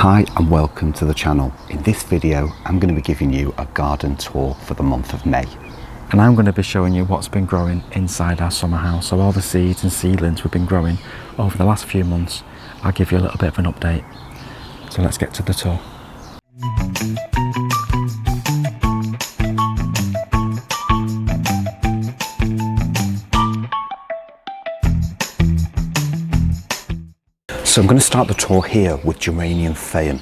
Hi and welcome to the channel. In this video I'm going to be giving you a garden tour for the month of May. And I'm going to be showing you what's been growing inside our summer house. So all the seeds and seedlings we've been growing over the last few months. I'll give you a little bit of an update. So let's get to the tour. So I'm going to start the tour here with geranium Phaeum.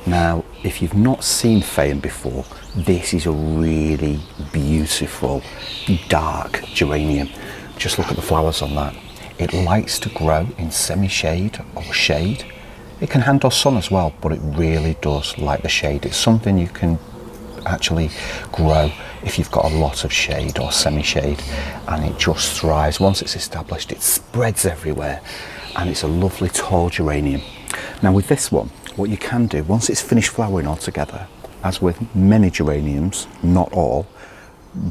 Now, if you've not seen Phaeum before, this is a really beautiful, dark geranium. Just look at the flowers on that. It likes to grow in semi-shade or shade. It can handle sun as well, but it really does like the shade. It's something you can actually grow if you've got a lot of shade or semi-shade, and it just thrives. Once it's established, it spreads everywhere, and it's a lovely tall geranium. Now with this one, what you can do, once it's finished flowering altogether, as with many geraniums, not all,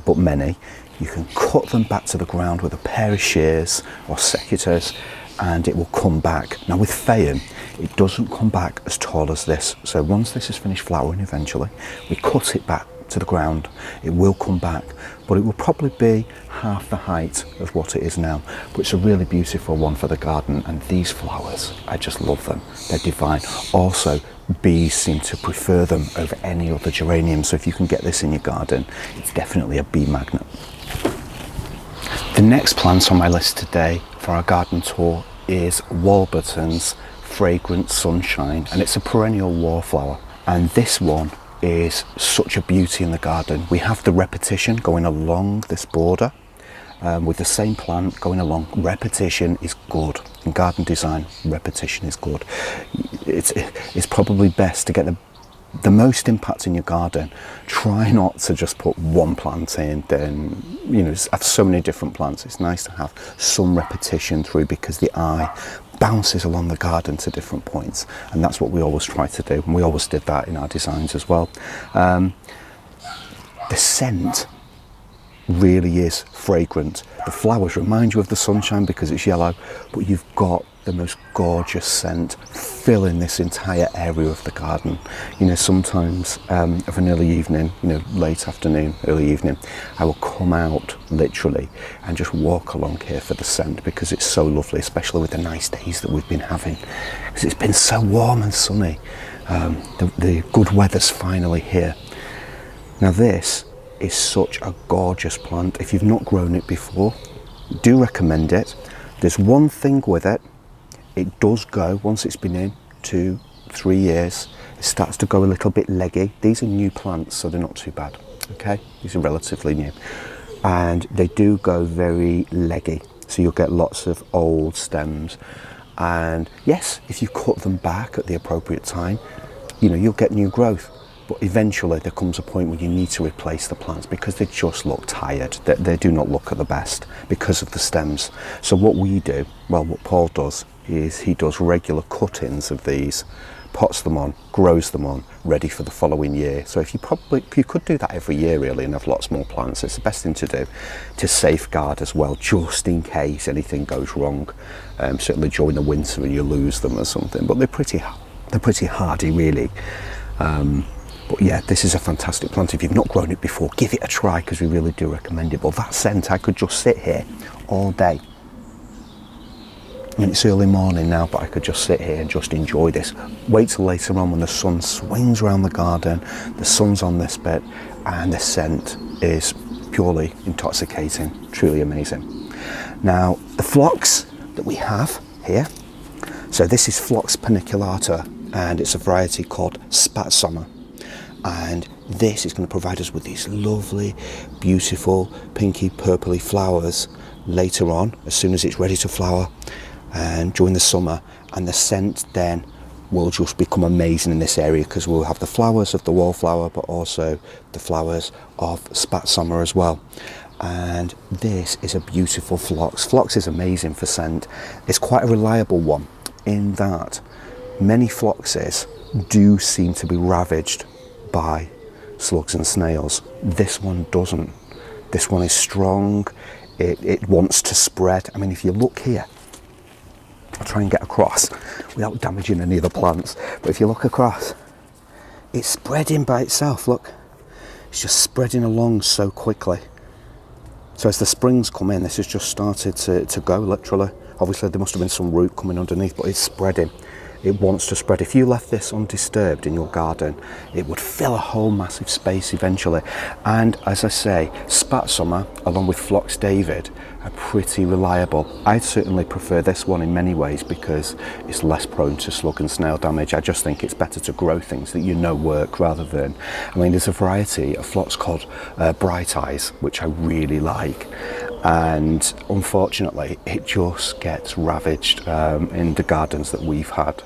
but many, you can cut them back to the ground with a pair of shears or secateurs, and it will come back. Now with Phaeum, it doesn't come back as tall as this. So once this is finished flowering eventually, we cut it back to the ground. It will come back, but it will probably be half the height of what it is now. But it's a really beautiful one for the garden, and these flowers, I just love them. They're divine. Also, bees seem to prefer them over any other geranium, so if you can get this in your garden, it's definitely a bee magnet. The next plant on my list today for our garden tour is Warburton's Fragrant Sunshine, and it's a perennial wallflower, and this one is such a beauty in the garden. We have the repetition going along this border with the same plant going along. Repetition is good in garden design. Repetition is good. It's probably best to get the most impact in your garden. Try not to just put one plant in, then have so many different plants. It's nice to have some repetition through, because the eye bounces along the garden to different points, and that's what we always try to do, and we always did that in our designs as well. The scent really is fragrant. The flowers remind you of the sunshine because it's yellow, but you've got the most gorgeous scent filling this entire area of the garden. Sometimes of an early evening, late afternoon, early evening, I will come out literally and just walk along here for the scent, because it's so lovely, especially with the nice days that we've been having, because it's been so warm and sunny. The good weather's finally here. Now this is such a gorgeous plant. If you've not grown it before, do recommend it. There's one thing with it. It does go, once it's been in 2-3 years, it starts to go a little bit leggy. These are new plants, so they're not too bad, okay? These are relatively new. And they do go very leggy, so you'll get lots of old stems. And yes, if you cut them back at the appropriate time, you'll get new growth. But eventually there comes a point where you need to replace the plants, because they just look tired. They do not look at the best because of the stems. So what we do, well, what Paul does, is he does regular cut-ins of these, pots them on, grows them on, ready for the following year. So if you could do that every year really, and have lots more plants, it's the best thing to do to safeguard as well, just in case anything goes wrong, certainly during the winter and you lose them or something. But they're pretty hardy really. But yeah, this is a fantastic plant. If you've not grown it before, give it a try, because we really do recommend it. But that scent, I could just sit here all day. I mean, it's early morning now, but I could just sit here and just enjoy this. Wait till later on when the sun swings around the garden, the sun's on this bit, and the scent is purely intoxicating, truly amazing. Now, the phlox that we have here, so this is Phlox paniculata, and it's a variety called Spat Summer. And this is going to provide us with these lovely, beautiful, pinky, purpley flowers later on, as soon as it's ready to flower, and during the summer. And the scent then will just become amazing in this area, because we'll have the flowers of the wallflower, but also the flowers of Spat Summer as well. And this is a beautiful phlox. Phlox is amazing for scent. It's quite a reliable one, in that many phloxes do seem to be ravaged by slugs and snails. This one doesn't. This one is strong. It wants to spread. I mean, if you look here, I'll try and get across without damaging any of the plants. But if you look across, it's spreading by itself, look. It's just spreading along so quickly. So as the springs come in, this has just started to go, literally. Obviously there must have been some root coming underneath, but it's spreading. It wants to spread. If you left this undisturbed in your garden, it would fill a whole massive space eventually. And as I say, Spat Summer, along with Phlox David, are pretty reliable. I'd certainly prefer this one in many ways because it's less prone to slug and snail damage. I just think it's better to grow things that you know work rather than, I mean, there's a variety of phlox called Bright Eyes, which I really like. And unfortunately it just gets ravaged in the gardens that we've had.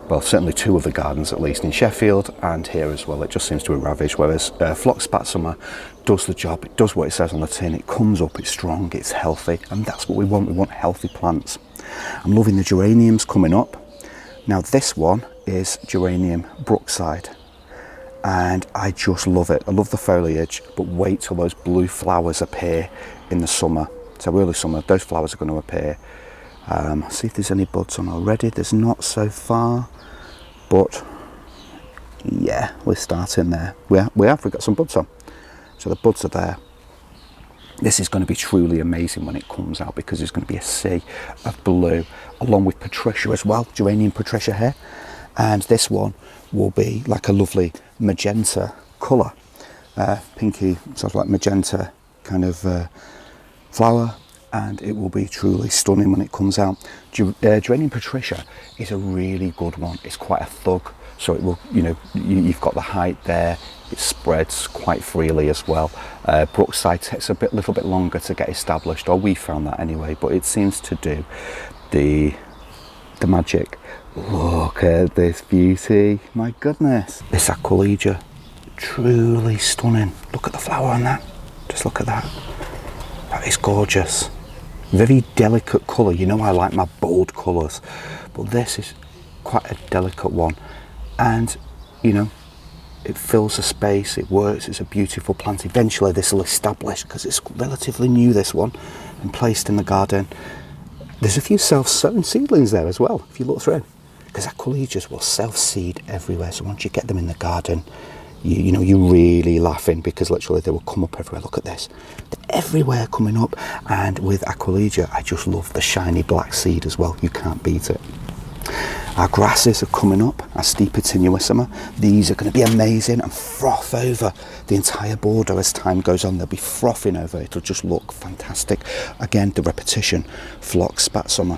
Well, certainly two of the gardens at least, in Sheffield and here as well. It just seems to be ravaged, whereas Phlox Spat Summer does the job. It does what it says on the tin. It comes up, it's strong, it's healthy, and that's what we want. We want healthy plants. I'm loving the geraniums coming up. Now this one is Geranium Brookside, and I just love it. I love the foliage, but wait till those blue flowers appear in the summer. So early summer, those flowers are going to appear. See if there's any buds on already. There's not so far, but yeah, we're starting there. We've got some buds on. So the buds are there. This is going to be truly amazing when it comes out because there's going to be a sea of blue, along with Patricia as well, Geranium Patricia here. And this one will be like a lovely magenta colour, pinky, sort of like magenta kind of flower, and it will be truly stunning when it comes out. Geranium Patricia is a really good one. It's quite a thug, so it will, you know, you've got the height there. It spreads quite freely as well. Brookside takes a little bit longer to get established, or we found that anyway, but it seems to do the magic. Look at this beauty, my goodness. This Aquilegia, truly stunning. Look at the flower on that, just look at that. That is gorgeous. Very delicate colour. You know I like my bold colours, but this is quite a delicate one. And, you know, it fills the space, it works, it's a beautiful plant. Eventually this will establish, because it's relatively new, this one, and placed in the garden. There's a few self-sown seedlings there as well, if you look through, because Aquilegias will self-seed everywhere. So once you get them in the garden, you know, you're really laughing, because literally they will come up everywhere. Look at this, they're everywhere coming up. And with Aquilegia, I just love the shiny black seed as well. You can't beat it. Our grasses are coming up, our Stipa tenuissima. These are going to be amazing and froth over the entire border as time goes on. They'll be frothing over. It'll just look fantastic. Again, the repetition, Phlox Spat Summer.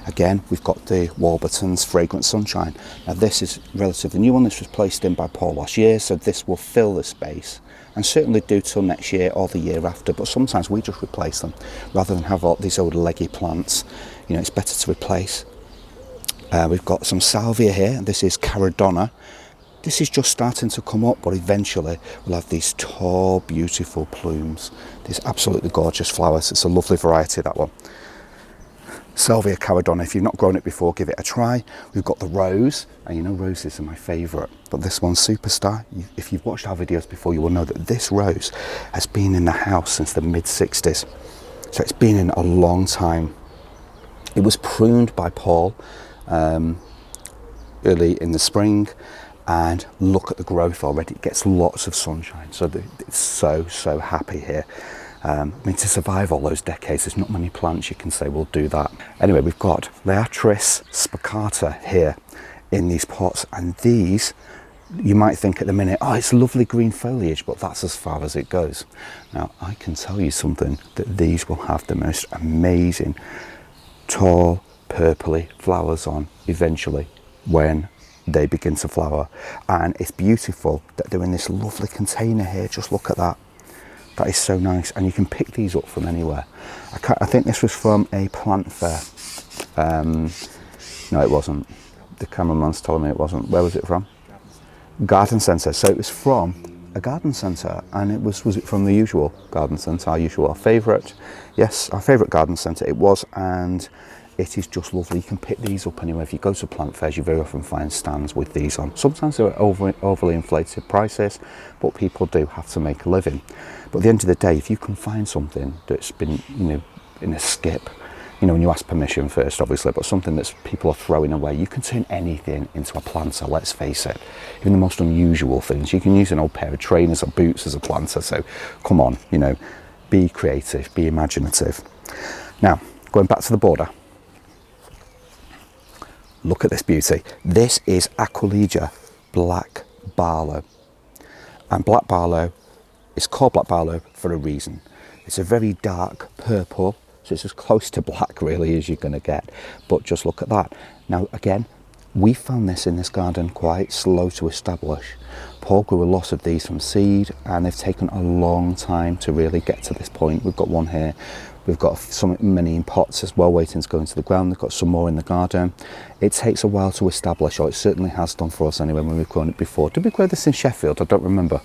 Again, we've got the Warburton's Fragrant Sunshine. Now this is relatively new one. This was placed in by Paul last year, so this will fill the space, and certainly do till next year or the year after. But sometimes we just replace them rather than have all these old leggy plants. You know, it's better to replace. We've got some salvia here, and this is Caradonna. This is just starting to come up, but eventually we'll have these tall, beautiful plumes. These absolutely gorgeous flowers. It's a lovely variety, that one. Salvia Caradonna, if you've not grown it before, give it a try. We've got the rose, and you know roses are my favourite, but this one's Superstar. If you've watched our videos before, you will know that this rose has been in the house since the mid-60s. So it's been in a long time. It was pruned by Paul early in the spring, and look at the growth already. It gets lots of sunshine, so it's so happy here. I mean, to survive all those decades, there's not many plants you can say will do that. Anyway, we've got Leatris spicata here in these pots, and these, you might think at the minute, oh, it's lovely green foliage, but that's as far as it goes. Now, I can tell you something, that these will have the most amazing tall purpley flowers on eventually when they begin to flower. And it's beautiful that they're in this lovely container here. Just look at that. That is so nice, and you can pick these up from anywhere. I think this was from a plant fair. No, it wasn't. The cameraman's told me it wasn't. Where was it from? Garden centre. So it was from a garden centre, and it was it from the usual garden centre, our favourite? Yes, our favourite garden centre it was, and it is just lovely. You can pick these up anywhere. If you go to plant fairs, you very often find stands with these on. Sometimes they're overly inflated prices, but people do have to make a living. But at the end of the day, if you can find something that's been, you know, in a skip, you know, when you ask permission first, obviously, but something that people are throwing away. You can turn anything into a planter, let's face it. Even the most unusual things. You can use an old pair of trainers or boots as a planter, so come on, you know, be creative, be imaginative. Now, going back to the border, look at this beauty. This is Aquilegia black barlow. And black barlow is called black barlow for a reason. It's a very dark purple, so it's as close to black really as you're going to get. But just look at that. Now again, we found this in this garden quite slow to establish. Paul grew a lot of these from seed, and they've taken a long time to really get to this point. We've got one here. We've got many in pots as well, waiting to go into the ground. They've got some more in the garden. It takes a while to establish, or it certainly has done for us anyway when we've grown it before. Did we grow this in Sheffield? I don't remember.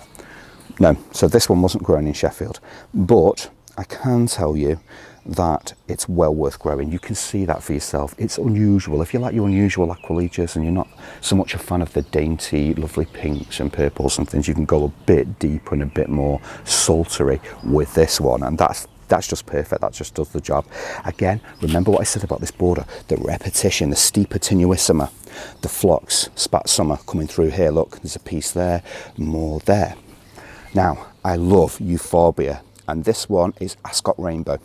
No, so this one wasn't grown in Sheffield. But I can tell you that it's well worth growing. You can see that for yourself. It's unusual. If you like your unusual Aquilegias and you're not so much a fan of the dainty, lovely pinks and purples and things, you can go a bit deeper and a bit more sultry with this one. And that's just perfect. That just does the job. Again, remember what I said about this border, the repetition, the steeper tenuissima, the phlox, spat summer coming through here. Look, there's a piece there, more there. Now, I love euphorbia, and this one is Ascot Rainbow.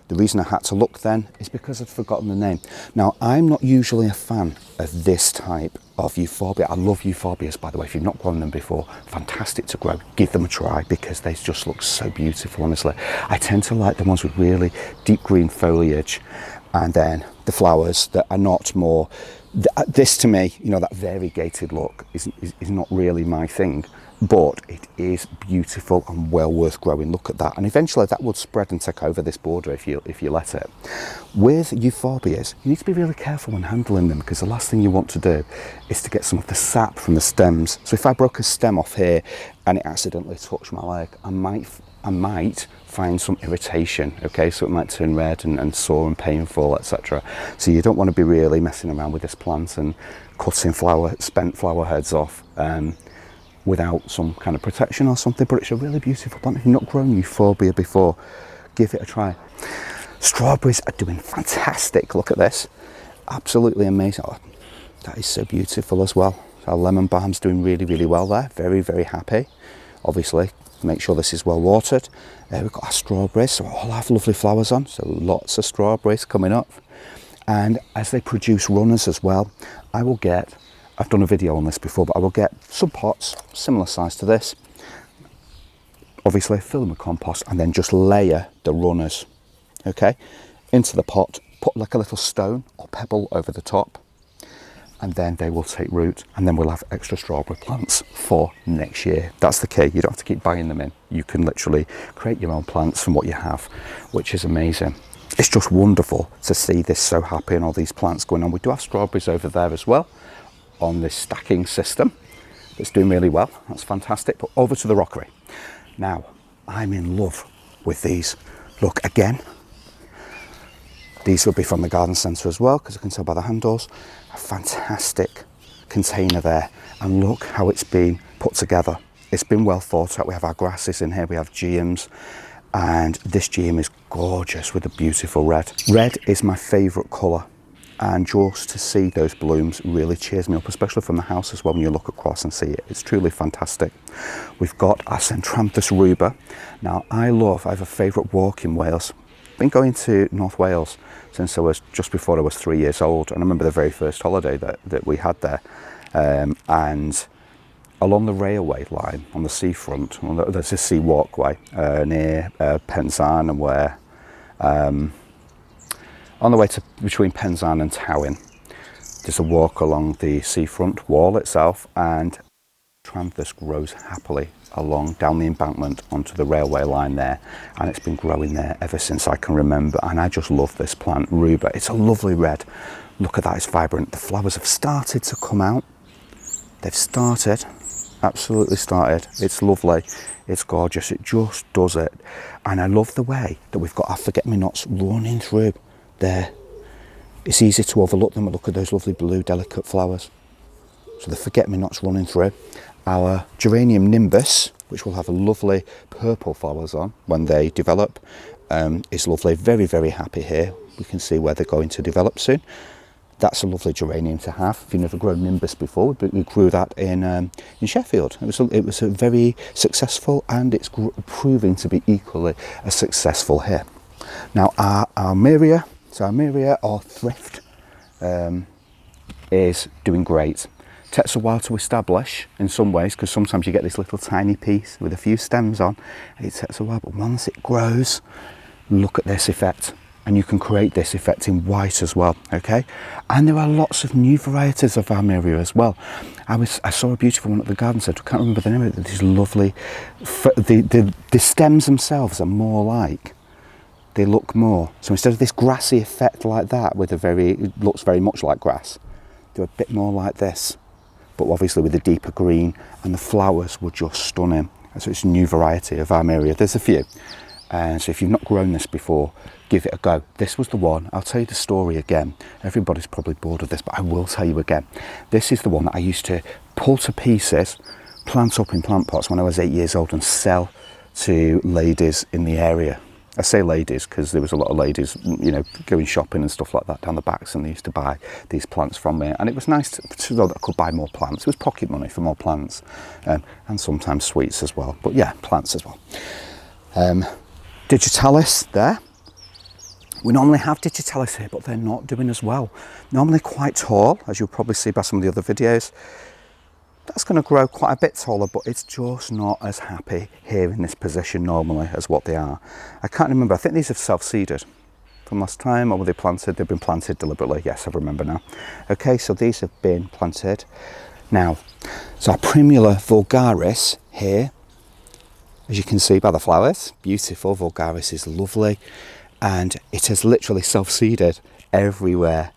The reason I had to look then is because I'd forgotten the name. Now, I'm not usually a fan of this type of euphorbia. I love euphorbias, by the way. If you've not grown them before, fantastic to grow. Give them a try because they just look so beautiful, honestly. I tend to like the ones with really deep green foliage, and then the flowers that are not more... This, to me, you know, that variegated look is not really my thing. But it is beautiful and well worth growing. Look at that, and eventually that would spread and take over this border if you let it. With euphorbias, you need to be really careful when handling them, because the last thing you want to do is to get some of the sap from the stems. So if I broke a stem off here and it accidentally touched my leg, I might find some irritation. Okay, so it might turn red and sore and painful, etc. So you don't want to be really messing around with this plant and cutting spent flower heads off without some kind of protection or something. But it's a really beautiful plant. If you've not grown euphorbia before, give it a try. Strawberries are doing fantastic. Look at this, absolutely amazing. Oh, that is so beautiful as well. Our lemon balm's doing really, really well there. Very, very happy. Obviously, make sure this is well watered. We've got our strawberries, so all have lovely flowers on, so lots of strawberries coming up. And as they produce runners as well, I've done a video on this before, but I will get some pots similar size to this. Obviously, fill them with compost and then just layer the runners, okay, into the pot. Put like a little stone or pebble over the top, and then they will take root, and then we'll have extra strawberry plants for next year. That's the key. You don't have to keep buying them in. You can literally create your own plants from what you have, which is amazing. It's just wonderful to see this so happy and all these plants going on. We do have strawberries over there as well, on this stacking system that's doing really well. That's fantastic. But over to the rockery. Now, I'm in love with these. Look, again, these will be from the garden centre as well, because I can tell by the handles. A fantastic container there, and look how it's been put together. It's been well thought out. We have our grasses in here, we have geums, and this geum is gorgeous with a beautiful red. Red is my favourite colour. And just to see those blooms really cheers me up, especially from the house as well when you look across and see it. It's truly fantastic. We've got our Centranthus ruber. Now, I have a favourite walk in Wales. Been going to North Wales since I was just before I was 3 years old. And I remember the very first holiday that we had there. And along the railway line on the seafront, there's a sea walkway near Penzance and where... on the way between Penzance and Towyn, there's a walk along the seafront wall itself, and Centranthus grows happily down the embankment onto the railway line there, and it's been growing there ever since I can remember. And I just love this plant, ruber. It's a lovely red. Look at that, it's vibrant. The flowers have started to come out. They've started, absolutely started. It's lovely, it's gorgeous, it just does it. And I love the way that we've got our forget-me-nots running through there. It's easy to overlook them, but look at those lovely blue delicate flowers. So the forget-me-nots running through. Our geranium nimbus, which will have a lovely purple flowers on when they develop, is lovely. Very, very happy here. We can see where they're going to develop soon. That's a lovely geranium to have. If you've never grown Nimbus before, we grew that in Sheffield. It was a very successful, and it's proving to be equally as successful here. Now our Armeria, or Thrift, is doing great. Takes a while to establish in some ways, because sometimes you get this little tiny piece with a few stems on. It takes a while, but once it grows, look at this effect. And you can create this effect in white as well, okay? And there are lots of new varieties of Armeria as well. I saw a beautiful one at the garden centre. I can't remember the name of it. These lovely, the stems themselves are more like, they look more. So instead of this grassy effect like that, it looks very much like grass, they're a bit more like this, but obviously with a deeper green, and the flowers were just stunning. So it's a new variety of Armeria. There's a few. And so if you've not grown this before, give it a go. This was the one. I'll tell you the story again. Everybody's probably bored of this, but I will tell you again. This is the one that I used to pull to pieces, plant up in plant pots when I was 8 years old, and sell to ladies in the area. I say ladies because there was a lot of ladies, you know, going shopping and stuff like that down the backs, and they used to buy these plants from me. And it was nice to know that I could buy more plants. It was pocket money for more plants, and sometimes sweets as well. But yeah, plants as well. Digitalis there. We normally have Digitalis here, but they're not doing as well. Normally quite tall, as you'll probably see by some of the other videos. That's going to grow quite a bit taller, but it's just not as happy here in this position normally as what they are. I can't remember. I think these have self-seeded from last time, or were they planted? They've been planted deliberately. Yes, I remember now. Okay, so these have been planted. Now, so our Primula vulgaris here, as you can see by the flowers, beautiful. Vulgaris is lovely, and it has literally self-seeded everywhere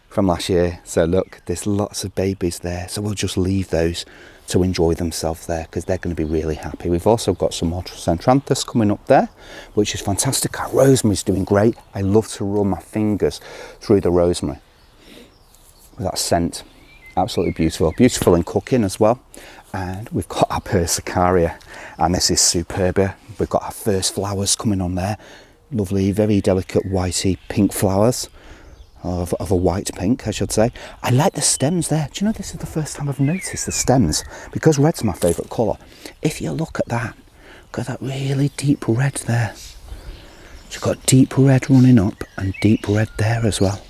from last year. So look, there's lots of babies there, so we'll just leave those to enjoy themselves there, because they're going to be really happy. We've also got some more Centranthus coming up there, which is fantastic. Our rosemary's doing great. I love to run my fingers through the rosemary with that scent. Absolutely beautiful. Beautiful in cooking as well. And we've got our Persicaria, and this is Superbia. We've got our first flowers coming on there. Lovely, very delicate whitey pink flowers, of a white pink, I should say. I like the stems there. Do you know, this is the first time I've noticed the stems, because red's my favourite colour. If you look at that really deep red there. So you've got deep red running up and deep red there as well.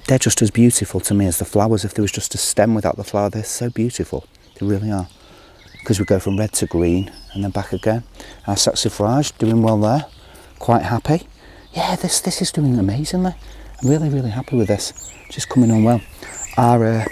They're just as beautiful to me as the flowers. If there was just a stem without the flower, they're so beautiful. They really are. Because we go from red to green and then back again. Our Saxifrage doing well there. Quite happy. Yeah, this is doing amazingly. I'm really, really happy with this. Just coming on well. Our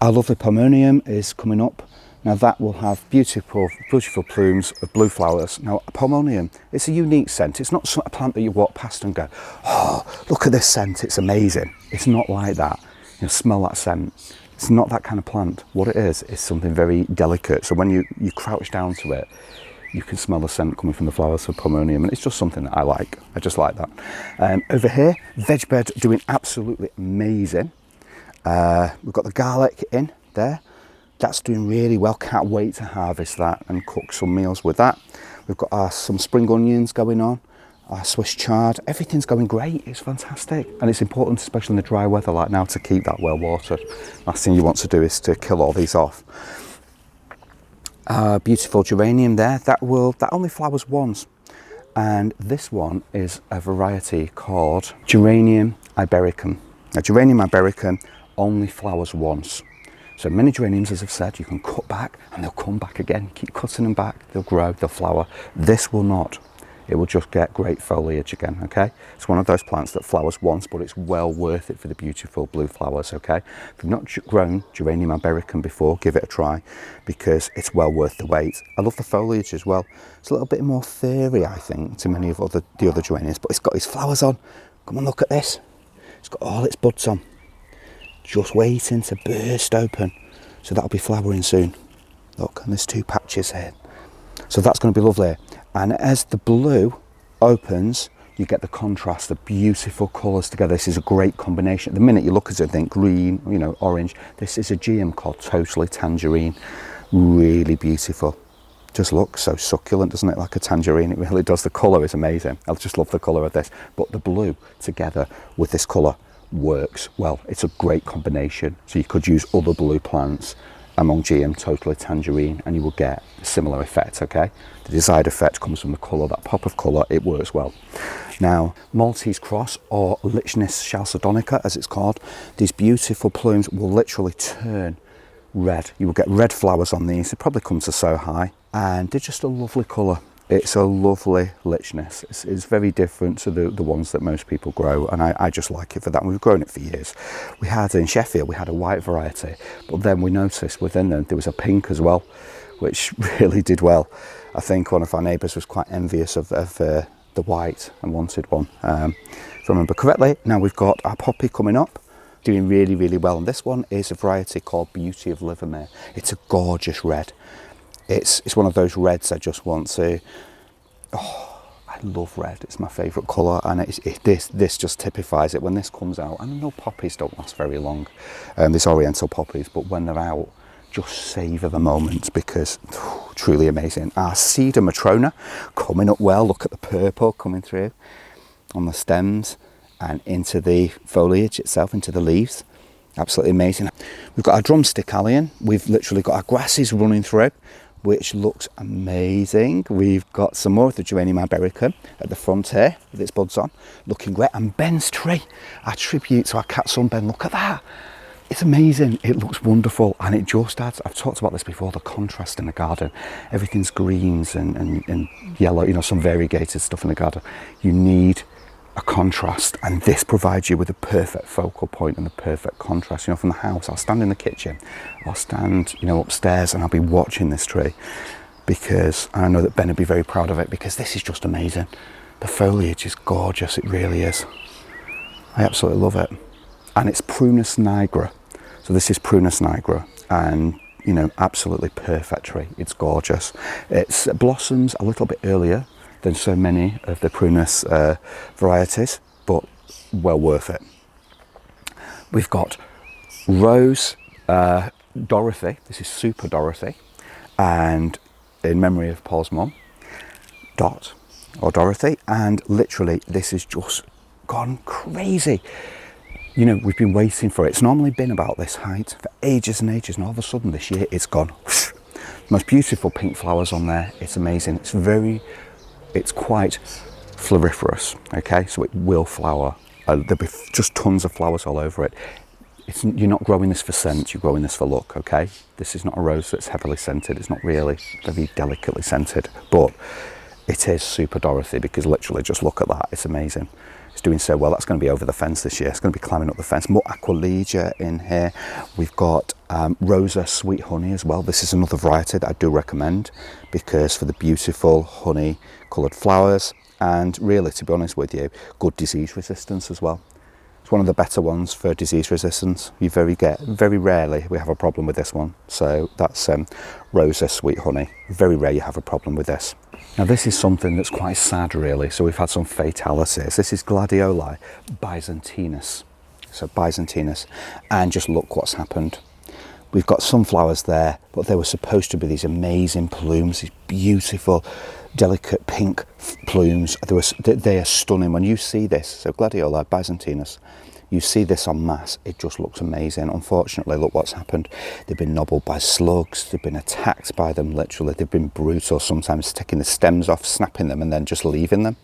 lovely Pomonium is coming up. Now that will have beautiful, beautiful plumes of blue flowers. Now, Pomonium, it's a unique scent. It's not a plant that you walk past and go, oh, look at this scent, it's amazing. It's not like that. You know, smell that scent. It's not that kind of plant. What it is something very delicate. So when you crouch down to it, you can smell the scent coming from the flowers of Pomonium, and it's just something that I like. I just like that. Over here, veg bed doing absolutely amazing. We've got the garlic in there. That's doing really well. Can't wait to harvest that and cook some meals with that. We've got some spring onions going on, our Swiss chard. Everything's going great. It's fantastic. And it's important, especially in the dry weather like now, to keep that well watered. Last thing you want to do is to kill all these off. Beautiful geranium there. That only flowers once. And this one is a variety called Geranium Ibericum. Now, Geranium Ibericum only flowers once. So many geraniums, as I've said, you can cut back and they'll come back again. Keep cutting them back, they'll grow, they'll flower. This will not. It will just get great foliage again, okay? It's one of those plants that flowers once, but it's well worth it for the beautiful blue flowers, okay? If you've not grown Geranium Ibericum before, give it a try, because it's well worth the wait. I love the foliage as well. It's a little bit more furry, I think, to many of the other geraniums, but it's got its flowers on. Come on, look at this. It's got all its buds on, just waiting to burst open. So that'll be flowering soon. Look, and there's two patches here. So that's going to be lovely. And as the blue opens, you get the contrast, the beautiful colours together. This is a great combination. The minute you look at it and think green, you know, orange, this is a geum called Totally Tangerine. Really beautiful. just looks so succulent, doesn't it? Like a tangerine, it really does. The colour is amazing. I just love the colour of this. But the blue together with this colour works well. It's a great combination. So you could use other blue plants among GM Totally Tangerine and you will get a similar effect, okay? The desired effect comes from the colour, that pop of colour, it works well. Now, Maltese Cross, or Lychnis chalcedonica as it's called, these beautiful plumes will literally turn red. You will get red flowers on these. It probably comes to so high, and they're just a lovely colour. It's a lovely Lychnis. It's very different to the ones that most people grow, and I just like it for that. We've grown it for years. We had in Sheffield, we had a white variety, but then we noticed within them there was a pink as well, which really did well. I think one of our neighbours was quite envious of the white and wanted one, if I remember correctly. Now we've got our poppy coming up, doing really, really well, and this one is a variety called Beauty of Livermere. It's a gorgeous red. It's one of those reds I just want to, I love red. It's my favourite colour, and this just typifies it. When this comes out, and I know poppies don't last very long, these oriental poppies, but when they're out, just savour the moment, because truly amazing. Our Cedar Matrona coming up well. Look at the purple coming through on the stems and into the foliage itself, into the leaves. Absolutely amazing. We've got our drumstick allium. We've literally got our grasses running through, which looks amazing. We've got some more of the Geranium ibericum at the front here with its buds on, looking great. And Ben's tree, our tribute to our cat son Ben, look at that. It's amazing. It looks wonderful, and it just adds, I've talked about this before, the contrast in the garden. Everything's greens and yellow, you know, some variegated stuff in the garden. You need a contrast, and this provides you with a perfect focal point and the perfect contrast. You know, from the house, I'll stand in the kitchen, I'll stand, you know, upstairs, and I'll be watching this tree, because I know that Ben would be very proud of it, because this is just amazing. The foliage is gorgeous, it really is. I absolutely love it. And it's Prunus nigra. So this is Prunus nigra, and you know, absolutely perfect tree. It's gorgeous. It blossoms a little bit earlier than so many of the Prunus varieties, but well worth it. We've got Rose Dorothy. This is Super Dorothy, and in memory of Paul's mum, Dot, or Dorothy, and literally this has just gone crazy. You know, we've been waiting for it. It's normally been about this height for ages and ages, and all of a sudden this year it's gone. Most beautiful pink flowers on there. It's amazing. It's quite floriferous, okay? So it will flower. There'll be just tons of flowers all over it. You're not growing this for scent, you're growing this for look, okay? This is not a rose that's heavily scented. It's not really very delicately scented, but it is Super Dorothy, because literally just look at that. It's amazing. It's doing so well. That's going to be over the fence this year. It's going to be climbing up the fence. More Aquilegia in here. We've got Rosa Sweet Honey as well. This is another variety that I do recommend, because for the beautiful honey coloured flowers, and really, to be honest with you, good disease resistance as well. It's one of the better ones for disease resistance. You very rarely we have a problem with this one. So that's Rosa Sweet Honey. Very rare you have a problem with this. Now this is something that's quite sad really. So we've had some fatalities. This is Gladioli byzantinus. So byzantinus, and just look what's happened. We've got some flowers there, but they were supposed to be these amazing plumes, these beautiful, delicate pink plumes. They are stunning. When you see this, so Gladioli byzantinus, you see this en masse, it just looks amazing. Unfortunately, look what's happened. They've been nobbled by slugs, they've been attacked by them, literally. They've been brutal, sometimes taking the stems off, snapping them, and then just leaving them.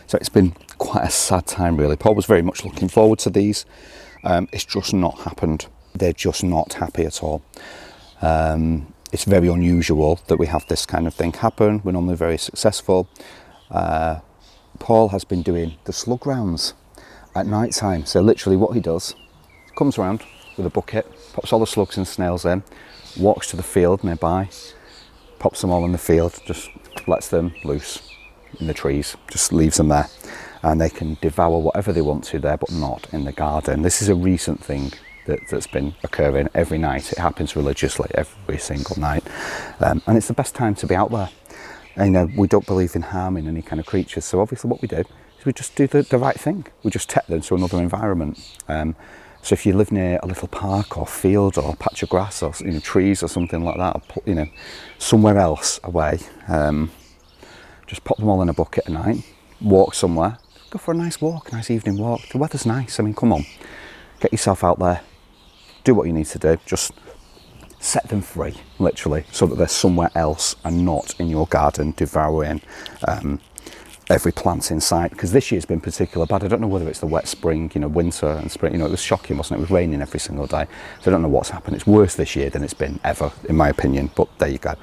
So it's been quite a sad time, really. Paul was very much looking forward to these. It's just not happened. They're just not happy at all. It's very unusual that we have this kind of thing happen. We're normally very successful. Paul has been doing the slug rounds at night time. So literally what he does, comes around with a bucket, pops all the slugs and snails in, walks to the field nearby, pops them all in the field, just lets them loose in the trees, just leaves them there, and they can devour whatever they want to there, but not in the garden. This is a recent thing that's been occurring every night. It happens religiously every single night, and it's the best time to be out there. And, you know, we don't believe in harming any kind of creatures, so obviously what we do is we just do the right thing. We just take them to another environment. So if you live near a little park or field or patch of grass or, you know, trees or something like that, or, you know, somewhere else away, just pop them all in a bucket at night, walk somewhere, go for a nice walk, nice evening walk. The weather's nice. I mean, come on, get yourself out there, do what you need to do, just set them free, literally, so that they're somewhere else and not in your garden devouring every plant in sight. Because this year's been particularly bad. I don't know whether it's the wet spring, you know, winter and spring, you know, it was shocking, wasn't it? It was raining every single day. So I don't know what's happened. It's worse this year than it's been ever, in my opinion, but there you go.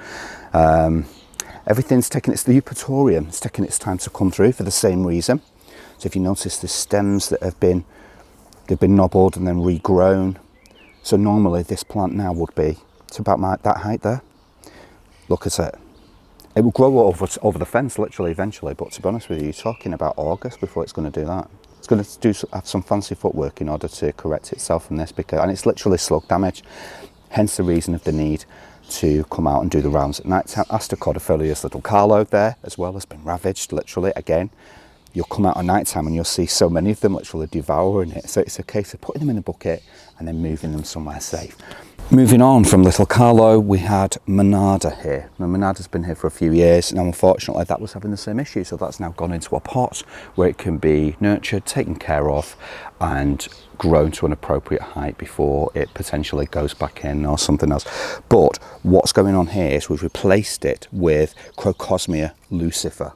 Everything's taking its, the eupatorium, it's taking its time to come through for the same reason. So if you notice the stems that have been, they've been nobbled and then regrown. So normally this plant now would be, it's about that height there. Look at it. It will grow over the fence literally eventually, but to be honest with you, you're talking about August before it's going to do that. It's going to have some fancy footwork in order to correct itself from this, because, and it's literally slug damage. Hence the reason of the need to come out and do the rounds at night time. Astrocordifolius little Carlo there as well has been ravaged literally again. You'll come out at night time and you'll see so many of them literally devouring it. So it's a case of putting them in a bucket and then moving them somewhere safe. Moving on from Little Carlo, we had Monarda here. Now Monarda's been here for a few years. Now unfortunately that was having the same issue, so that's now gone into a pot where it can be nurtured, taken care of and grown to an appropriate height before it potentially goes back in or something else. But what's going on here is we've replaced it with Crocosmia lucifer.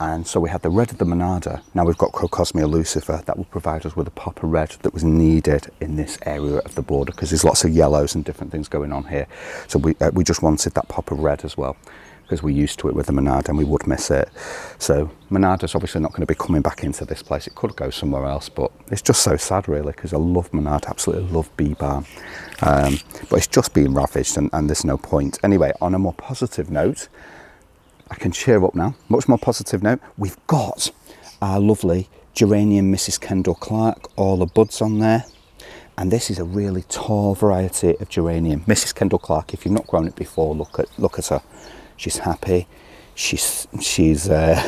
And so we had the red of the Monarda, now we've got Crocosmia lucifer. That will provide us with a pop of red that was needed in this area of the border, because there's lots of yellows and different things going on here. So we just wanted that pop of red as well, because we're used to it with the Monarda and we would miss it. So Monarda's obviously not going to be coming back into this place. It could go somewhere else, but it's just so sad really, because I love Monarda, absolutely love bee balm. But it's just being ravaged and there's no point. Anyway, on a more positive note, I can cheer up now. Much more positive note, we've got our lovely geranium Mrs. Kendall Clark, all the buds on there. And this is a really tall variety of geranium. Mrs. Kendall Clark, if you've not grown it before, look at her. She's happy. She's I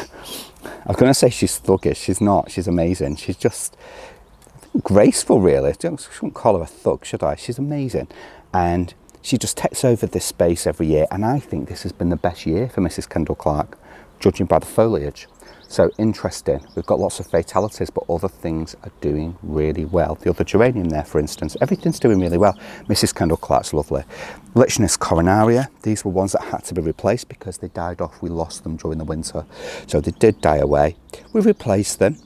was going to say she's thuggish. She's not. She's amazing. She's just graceful, really. I shouldn't call her a thug, should I? She's amazing. And she just takes over this space every year, and I think this has been the best year for Mrs. Kendall Clark, judging by the foliage. So interesting. We've got lots of fatalities, but other things are doing really well. The other geranium there, for instance, everything's doing really well. Mrs. Kendall Clark's lovely. Lichnus coronaria, these were ones that had to be replaced because they died off. We lost them during the winter, so they did die away. We replaced them,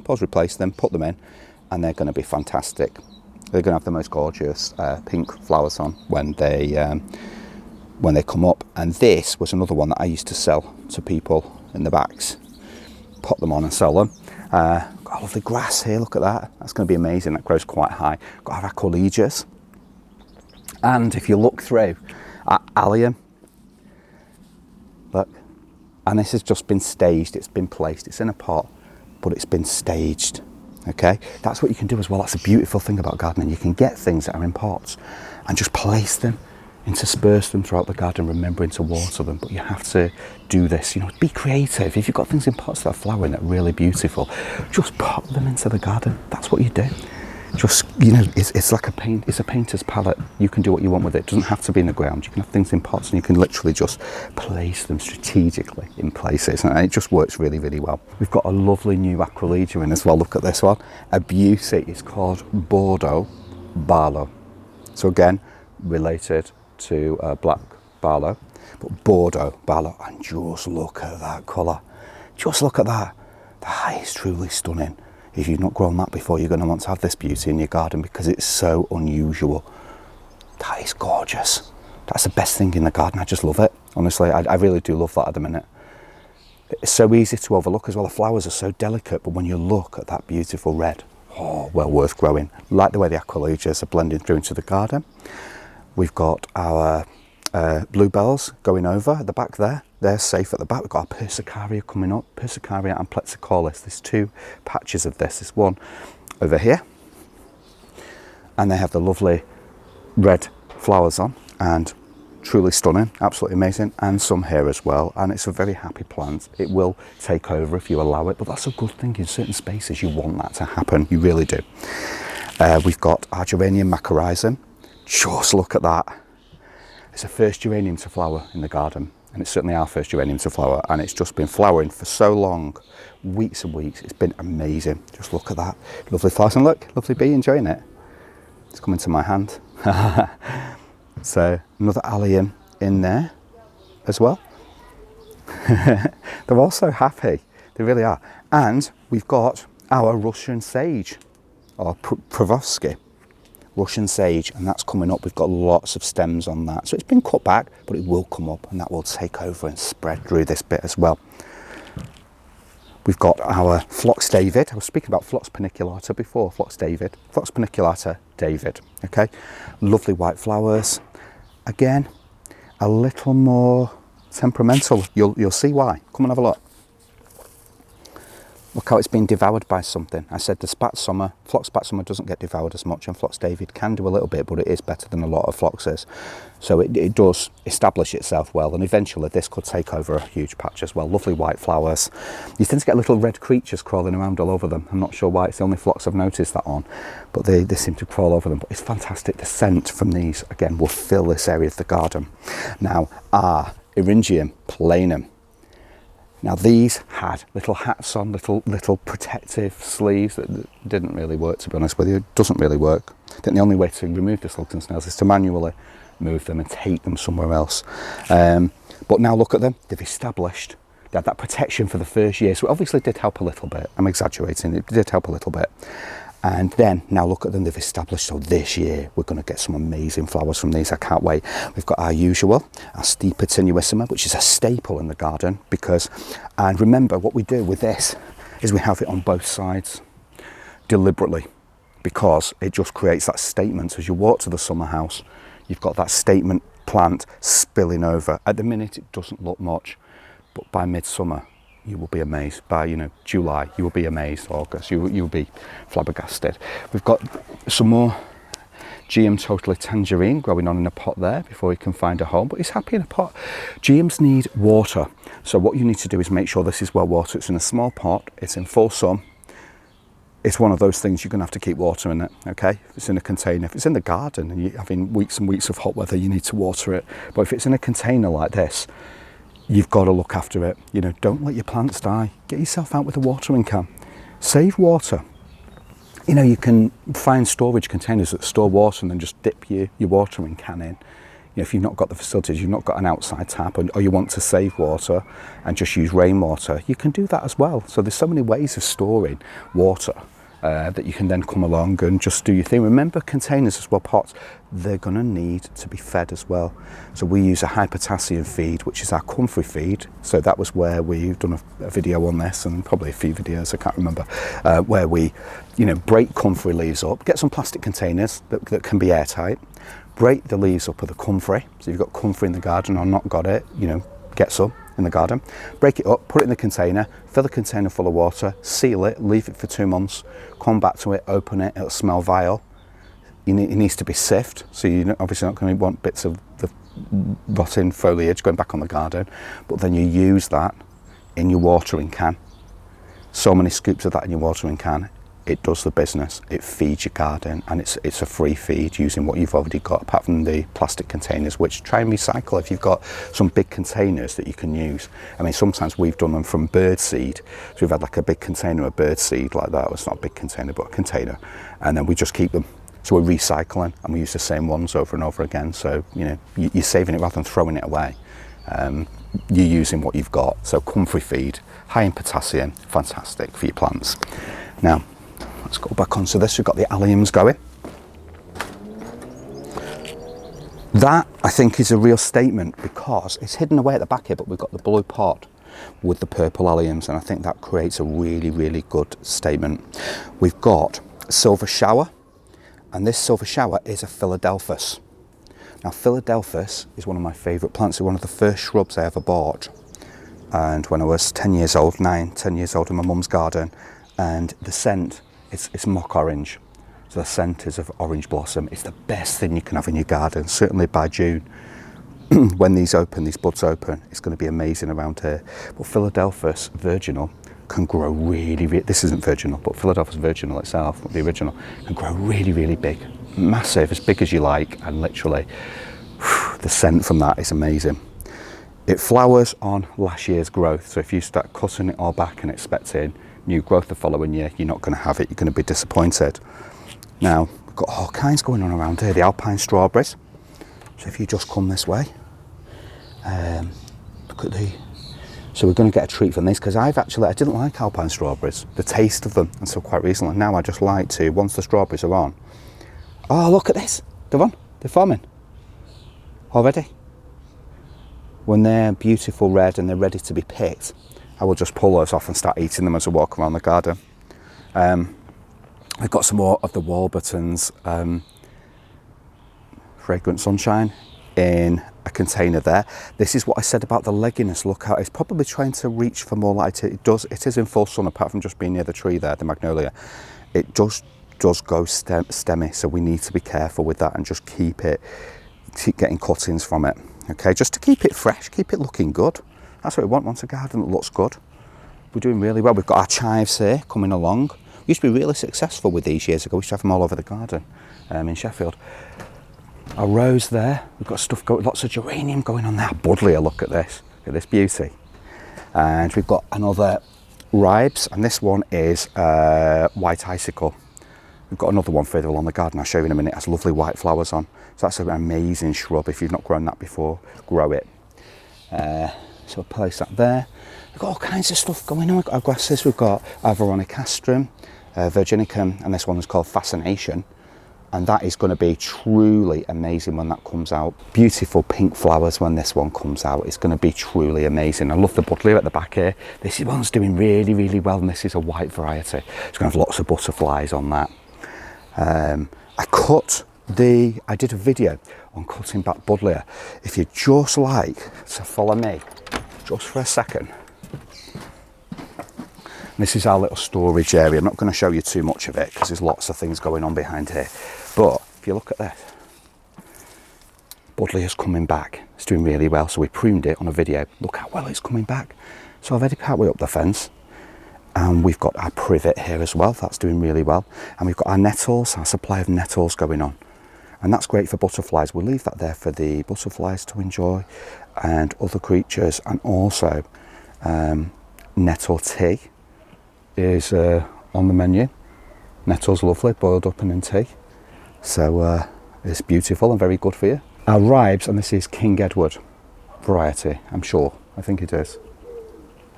replace them, put them in, and they're going to be fantastic. They're going to have the most gorgeous pink flowers on when they come up. And this was another one that I used to sell to people in the backs. Put them on and sell them. Got a lovely grass here, look at that. That's going to be amazing, that grows quite high. Got our Aquilegias. And if you look through at allium, look, and this has just been staged, it's been placed, it's in a pot, but it's been staged. Okay, that's what you can do as well. That's a beautiful thing about gardening. You can get things that are in pots and just place them, intersperse them throughout the garden, remembering to water them. But you have to do this, you know, be creative. If you've got things in pots that are flowering that are really beautiful, just pop them into the garden. That's what you do. Just, you know, it's like a paint, it's a painter's palette. You can do what you want with it. It doesn't have to be in the ground. You can have things in pots and you can literally just place them strategically in places, and it just works really, really well. We've got a lovely new Aquilegia in as well. Look at this one, a beauty. It's called Bordeaux Barlow. So again, related to black Barlow, but Bordeaux Barlow, and just look at that colour. Just look at that. The height is truly stunning. If you've not grown that before, you're going to want to have this beauty in your garden because it's so unusual. That is gorgeous. That's the best thing in the garden. I just love it. Honestly, I really do love that at the minute. It's so easy to overlook as well. The flowers are so delicate, but when you look at that beautiful red, oh, well worth growing. Like the way the Aquilegias are blending through into the garden. We've got our bluebells going over at the back there. They're safe at the back. We've got our Persicaria coming up, Persicaria and Plexicalis. There's two patches of this. There's one over here, and they have the lovely red flowers on, and truly stunning, absolutely amazing, and some here as well. And it's a very happy plant. It will take over if you allow it, but that's a good thing. In certain spaces, you want that to happen. You really do. We've got our geranium macrorrhizum. Just look at that. It's the first geranium to flower in the garden, and it's certainly our first geranium to flower, and it's just been flowering for so long, weeks and weeks. It's been amazing. Just look at that. Lovely flowers, and look, lovely bee enjoying it. It's coming to my hand. So another allium in there as well. They're all so happy. They really are. And we've got our Russian sage, or Pravosky. Russian sage, and that's coming up. We've got lots of stems on that, so it's been cut back, but it will come up, and that will take over and spread through this bit as well. We've got our Phlox David. I was speaking about Phlox paniculata before. Phlox David, Phlox paniculata David. Okay, lovely white flowers. Again, a little more temperamental. You'll see why. Come and have a look. Look how it's been devoured by something. I said the Spatsummer, Phlox Spatsummer doesn't get devoured as much, and Phlox David can do a little bit, but it is better than a lot of phloxes. So it does establish itself well, and eventually this could take over a huge patch as well. Lovely white flowers. You tend to get little red creatures crawling around all over them. I'm not sure why, it's the only phlox I've noticed that on, but they seem to crawl over them. But it's fantastic. The scent from these, again, will fill this area of the garden. Now, our Eryngium planum. Now these had little hats on, little protective sleeves that didn't really work, to be honest with you. It doesn't really work. I think the only way to remove the slugs and snails is to manually move them and take them somewhere else. But now look at them, they've established, they had that protection for the first year, so it obviously did help a little bit. I'm exaggerating, it did help a little bit. And then, now look at them, they've established, so this year we're going to get some amazing flowers from these. I can't wait. We've got our usual, our Stipa tenuissima, which is a staple in the garden, because, and remember what we do with this is we have it on both sides deliberately, because it just creates that statement. As you walk to the summer house, you've got that statement plant spilling over. At the minute it doesn't look much, but by midsummer you will be amazed. By July you will be amazed. August you will be flabbergasted. We've got some more Geum totally tangerine growing on in a pot there before he can find a home, but he's happy in a pot. Geums need water, so what you need to do is make sure this is well watered. It's in a small pot, it's in full sun. It's one of those things you're going to have to keep watering it, okay? If it's in a container, if it's in the garden and you're having weeks and weeks of hot weather, you need to water it. But if it's in a container like this, you've got to look after it. Don't let your plants die. Get yourself out with a watering can. Save water. You can find storage containers that store water and then just dip your watering can in. If you've not got the facilities, you've not got an outside tap, or you want to save water and just use rainwater, you can do that as well. So there's so many ways of storing water that you can then come along and just do your thing. Remember, containers as well, pots, they're going to need to be fed as well. So we use a high potassium feed, which is our comfrey feed. So that was where we've done a video on this, and probably a few videos, I can't remember, where we break comfrey leaves up, get some plastic containers that can be airtight, break the leaves up of the comfrey. So if you've got comfrey in the garden or not got it, get some in the garden, break it up, put it in the container, fill the container full of water, seal it, leave it for 2 months, come back to it, open it, it'll smell vile. It needs to be sifted, so you're obviously not going to want bits of the rotting foliage going back on the garden, but then you use that in your watering can. So many scoops of that in your watering can, it does the business. It feeds your garden, and it's a free feed using what you've already got, apart from the plastic containers, which try and recycle if you've got some big containers that you can use. I mean, sometimes we've done them from bird seed, so we've had like a big container of bird seed like that. Well, it's not a big container, but a container, and then we just keep them. So we're recycling, and we use the same ones over and over again. So you're saving it rather than throwing it away. You're using what you've got. So comfrey feed, high in potassium, fantastic for your plants. Now let's go back onto this. We've got the alliums going. That, I think, is a real statement, because it's hidden away at the back here, but we've got the blue pot with the purple alliums, and I think that creates a really, really good statement. We've got silver shower, and this silver shower is a Philadelphus. Now, Philadelphus is one of my favourite plants. It's one of the first shrubs I ever bought, and when I was 10 years old, 10 years old, in my mum's garden, and the scent, it's mock orange. So the scent is of orange blossom. It's the best thing you can have in your garden, certainly by June. When these buds open, it's going to be amazing around here. But Philadelphus virginal, can grow really, this isn't virginal, but Philadelphia's virginal itself, the original, can grow really, really big. Massive, as big as you like, and literally, the scent from that is amazing. It flowers on last year's growth, so if you start cutting it all back and expecting new growth the following year, you're not going to have it, you're going to be disappointed. Now, we've got all kinds going on around here, the alpine strawberries. So if you just come this way, look at the, so we're going to get a treat from this, because I didn't like alpine strawberries, the taste of them, until quite recently. Now I just like to, once the strawberries are on, oh look at this, they're on, they're forming already. When they're beautiful red and they're ready to be picked, I will just pull those off and start eating them as I walk around the garden. I've got some more of the Warburton's Fragrant Sunshine in a container there. This is what I said about the legginess. Look how it's probably trying to reach for more light. It is in full sun, apart from just being near the tree there, the magnolia. It does go stemmy, so we need to be careful with that and just keep getting cuttings from it. Okay, just to keep it fresh, keep it looking good. That's what we want a garden that looks good. We're doing really well. We've got our chives here coming along. We used to be really successful with these years ago. We used to have them all over the garden in Sheffield. Our rose there, we've got stuff going, lots of geranium going on there. Buddleia, look at this beauty. And we've got another ribes, and this one is white icicle. We've got another one further along the garden, I'll show you in a minute. It has lovely white flowers on. So that's an amazing shrub. If you've not grown that before, grow it. So we'll place that there. We've got all kinds of stuff going on. We've got our grasses, we've got our Veronicastrum, Virginicum, and this one is called Fascination. And that is going to be truly amazing when that comes out. Beautiful pink flowers when this one comes out. It's going to be truly amazing. I love the Buddleia at the back here. This one's doing really, really well, and this is a white variety. It's going to have lots of butterflies on that. I did a video on cutting back Buddleia. If you just like to follow me just for a second. This is our little storage area. I'm not going to show you too much of it because there's lots of things going on behind here. But if you look at this, Buddleia's coming back. It's doing really well. So we pruned it on a video. Look how well it's coming back. So I've had it partway up the fence. And we've got our privet here as well. That's doing really well. And we've got our nettles, our supply of nettles going on. And that's great for butterflies. We'll leave that there for the butterflies to enjoy and other creatures. And also nettle tea is on the menu. Nettle's lovely, boiled up and in tea. So it's beautiful and very good for you. Our ribes, and this is King Edward variety, I'm sure. I think it is.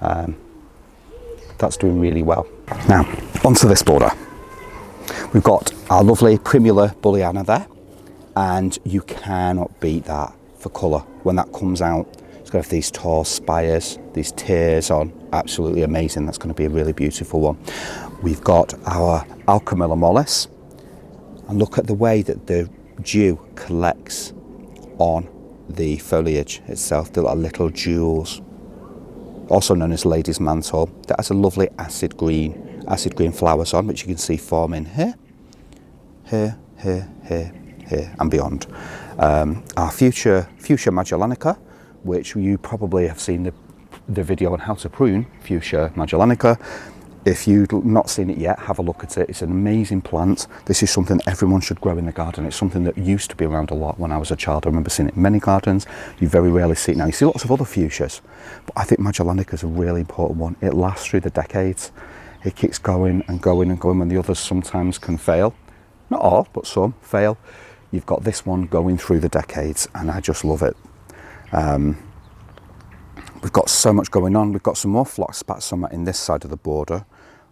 That's doing really well. Now, onto this border. We've got our lovely Primula Bulliana there, and you cannot beat that for colour. When that comes out, it's going to have these tall spires, these tiers on, absolutely amazing. That's going to be a really beautiful one. We've got our Alchemilla mollis, and look at the way that the dew collects on the foliage itself. They're like little jewels, also known as lady's mantle. That has a lovely acid green flowers on, which you can see forming here, here, and beyond. Our fuchsia magellanica, which you probably have seen the video on how to prune fuchsia magellanica. If you've not seen it yet, have a look at it. It's an amazing plant. This is something everyone should grow in the garden. It's something that used to be around a lot when I was a child. I remember seeing it in many gardens. You very rarely see it now. You see lots of other fuchsias, but I think Magellanica is a really important one. It lasts through the decades. It keeps going and going and going when the others sometimes can fail. Not all, but some fail. You've got this one going through the decades, and I just love it. We've got so much going on. We've got some more Phlox spatsuma in this side of the border,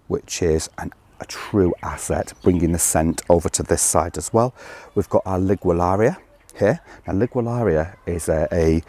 which is a true asset, bringing the scent over to this side as well. We've got our Liguillaria here. Now, Liguillaria is a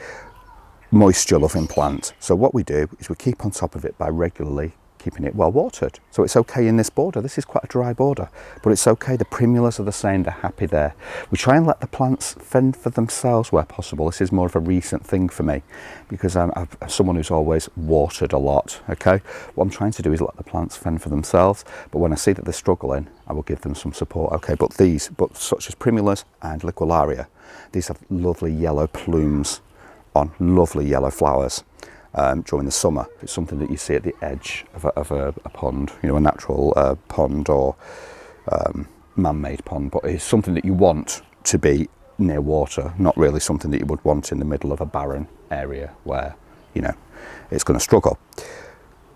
moisture loving plant. So what we do is we keep on top of it by regularly keeping it well watered. So it's okay in this border. This is quite a dry border, but it's okay. The Primulas are the same, they're happy there. We try and let the plants fend for themselves where possible. This is more of a recent thing for me because I'm someone who's always watered a lot, okay? What I'm trying to do is let the plants fend for themselves, but when I see that they're struggling, I will give them some support, okay? But such as Primulas and Liguillaria, these have lovely yellow plumes on lovely yellow flowers. during the summer. It's something that you see at the edge of a pond, you know, a natural pond or man-made pond, but it's something that you want to be near water, not really something that you would want in the middle of a barren area where, you know, it's going to struggle.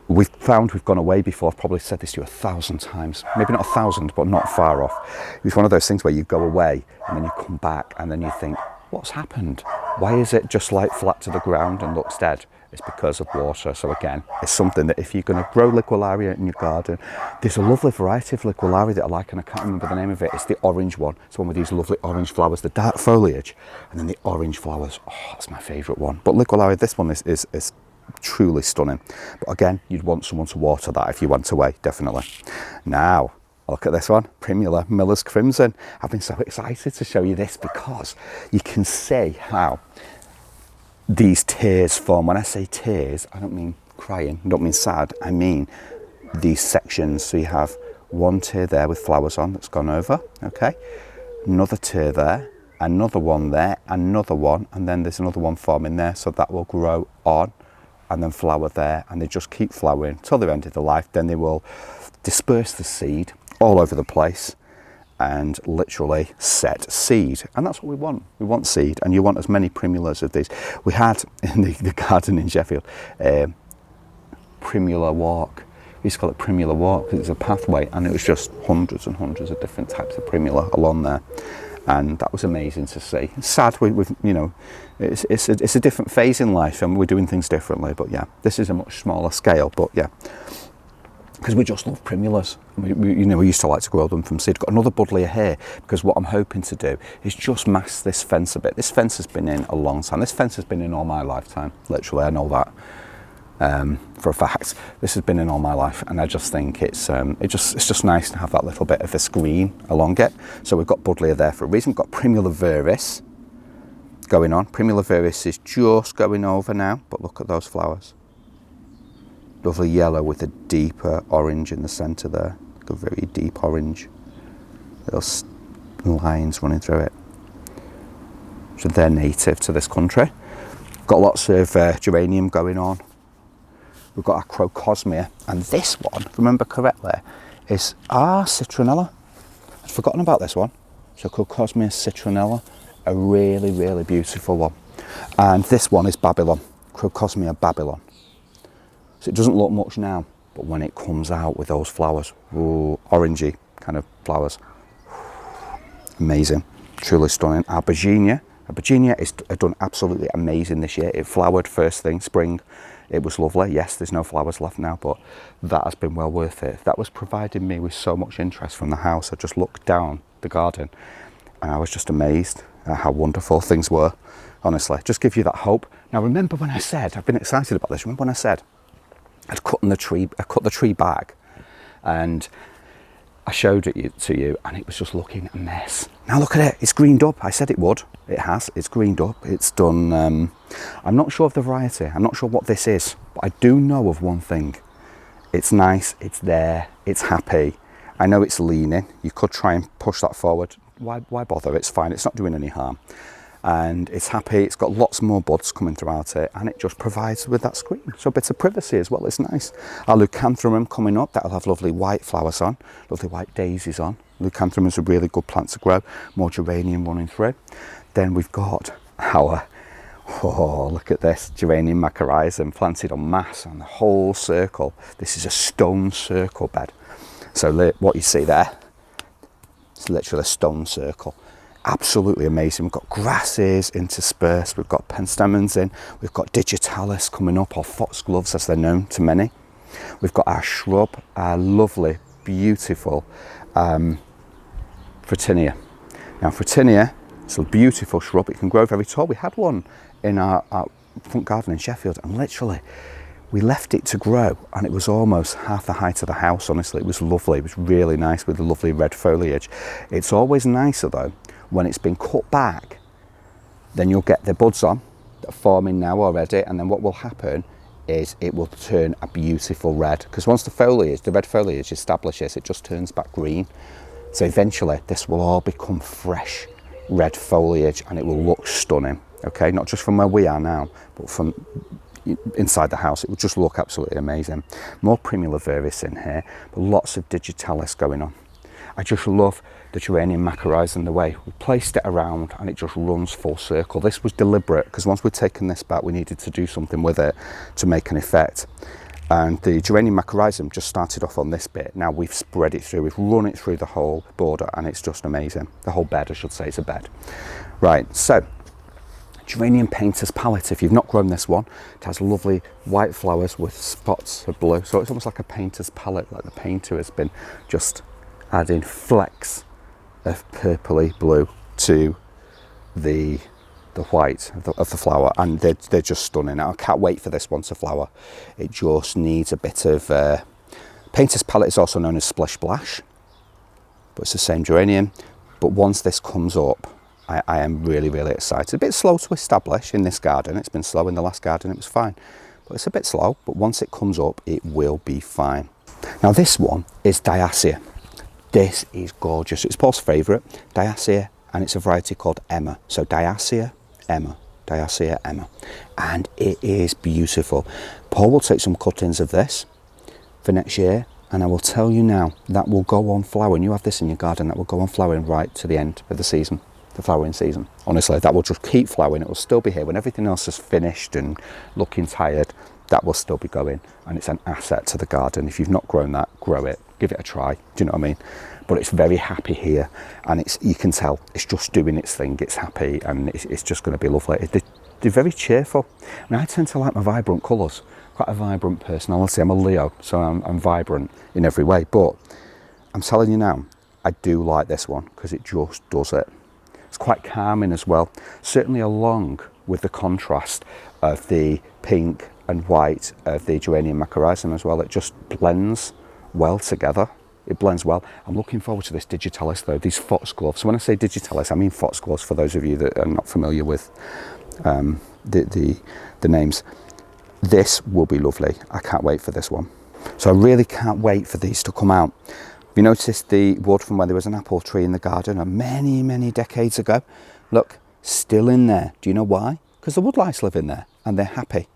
We've found we've gone away before. I've probably said this to you 1,000 times, maybe not 1,000, but not far off. It's one of those things where you go away and then you come back and then you think, what's happened? Why is it just like flat to the ground and looks dead? It's because of water. So again, it's something that if you're going to grow liquilaria in your garden, there's a lovely variety of liquilaria that I like, and I can't remember the name of it. It's the orange one. It's one with these lovely orange flowers, the dark foliage, and then the orange flowers. Oh, that's my favourite one. But liquilaria, this one is truly stunning. But again, you'd want someone to water that if you went away, definitely. Now, look at this one, Primula, Miller's Crimson. I've been so excited to show you this because you can see how these tiers form. When I say tiers, I don't mean crying, I don't mean sad, I mean these sections. So you have one tier there with flowers on that's gone over, okay? Another tier there, another one there, another one, and then there's another one forming there, so that will grow on and then flower there, and they just keep flowering till the end of their life. Then they will disperse the seed all over the place and literally set seed, and that's what we want. We want seed, and you want as many primulas of these. We had in the garden in Sheffield Primula walk. We used to call it Primula walk because it's a pathway, and it was just hundreds and hundreds of different types of primula along there, and that was amazing to see. It's sad, we've you know, it's a different phase in life, and we're doing things differently. But yeah, this is a much smaller scale, but yeah, because we just love primulas. We used to like to grow them from seed. Got another buddleia here because what I'm hoping to do is just mask this fence a bit. This fence has been in a long time. This fence has been in all my lifetime. Literally, I know that for a fact. This has been in all my life, and I just think it's just nice to have that little bit of a screen along it. So we've got buddleia there for a reason. We've got Primula viris going on. Primula viris is just going over now, but look at those flowers. Lovely yellow with a deeper orange in the centre there, like a very deep orange. Little lines running through it. So they're native to this country. Got lots of geranium going on. We've got our Crocosmia, and this one, if I remember correctly, is citronella. I'd forgotten about this one. So Crocosmia citronella, a really, really beautiful one. And this one is Babylon, Crocosmia Babylon. So it doesn't look much now, but when it comes out with those flowers, ooh, orangey kind of flowers, amazing, truly stunning. Aubergine is done absolutely amazing this year. It flowered first thing, spring. It was lovely. Yes, there's no flowers left now, but that has been well worth it. That was providing me with so much interest from the house. I just looked down the garden and I was just amazed at how wonderful things were. Honestly, just give you that hope. Now remember when I said, I've been excited about this, remember when I said I cut the tree back and I showed it to you and it was just looking a mess. Now look at it, it's greened up. I said it would, it has, it's greened up. It's done, I'm not sure of the variety, I'm not sure what this is, but I do know of one thing. It's nice, it's there, it's happy. I know it's leaning, you could try and push that forward. Why bother, it's fine, it's not doing any harm. And it's happy, it's got lots more buds coming throughout it, and it just provides with that screen. So a bit of privacy as well, it's nice. Our Leucanthemum coming up, that'll have lovely white flowers on, lovely white daisies on. Leucanthemum is a really good plant to grow, more geranium running through. Then we've got our, oh look at this, Geranium macrorrhizum planted en masse on the whole circle. This is a stone circle bed. So what you see there, it's literally a stone circle. Absolutely amazing. We've got grasses interspersed, we've got penstemons in, we've got digitalis coming up, or foxgloves as they're known to many. We've got our shrub, our lovely, beautiful Fritinia. Now Fritinia, it's a beautiful shrub, it can grow very tall. We had one in our front garden in Sheffield, and literally we left it to grow and it was almost half the height of the house. Honestly, it was lovely, it was really nice with the lovely red foliage. It's always nicer though when it's been cut back, then you'll get the buds on that are forming now already, and then what will happen is it will turn a beautiful red, because once the red foliage establishes, it just turns back green. So eventually this will all become fresh red foliage and it will look stunning. Okay, not just from where we are now, but from inside the house. It would just look absolutely amazing. More Primula viris in here, but lots of digitalis going on. I just love the geranium mycorrhizum, the way we placed it around and it just runs full circle. This was deliberate because once we'd taken this back, we needed to do something with it to make an effect. And the geranium mycorrhizum just started off on this bit. Now we've spread it through, we've run it through the whole border, and it's just amazing. The whole bed, I should say, it's a bed. Right, so geranium painter's palette. If you've not grown this one, it has lovely white flowers with spots of blue. So it's almost like a painter's palette, like the painter has been just adding flecks of purpley blue to the white of the flower, and they're just stunning. I can't wait for this one to flower. It just needs a bit of painter's palette is also known as splish splash, but it's the same geranium. But once this comes up, I am really excited. A bit slow to establish in this garden. It's been slow in the last garden, it was fine, but it's a bit slow. But once it comes up, it will be fine. Now this one is Diacia. This is gorgeous. It's Paul's favourite, Diacia, and it's a variety called Emma. So Diacia Emma, Diacia Emma, and it is beautiful. Paul will take some cuttings of this for next year, and I will tell you now, that will go on flowering. You have this in your garden, that will go on flowering right to the end of the season, the flowering season. Honestly, that will just keep flowering. It will still be here when everything else is finished and looking tired. That will still be going, and it's an asset to the garden. If you've not grown that, grow it, give it a try. Do you know what I mean? But it's very happy here, and you can tell it's just doing its thing. It's happy, and it's just going to be lovely. They're very cheerful. And I tend to like my vibrant colours. Quite a vibrant personality. I'm a Leo, so I'm vibrant in every way. But I'm telling you now, I do like this one because it just does it. It's quite calming as well. Certainly along with the contrast of the pink and white of the geranium mycorrhizum as well. It just blends well together. It blends well. I'm looking forward to this digitalis though, these foxgloves. So when I say digitalis, I mean foxgloves for those of you that are not familiar with the names. This will be lovely. I can't wait for this one. So I really can't wait for these to come out. Have you noticed the wood from where there was an apple tree in the garden many decades ago? Look, still in there. Do you know why? Because the woodlice live in there and they're happy.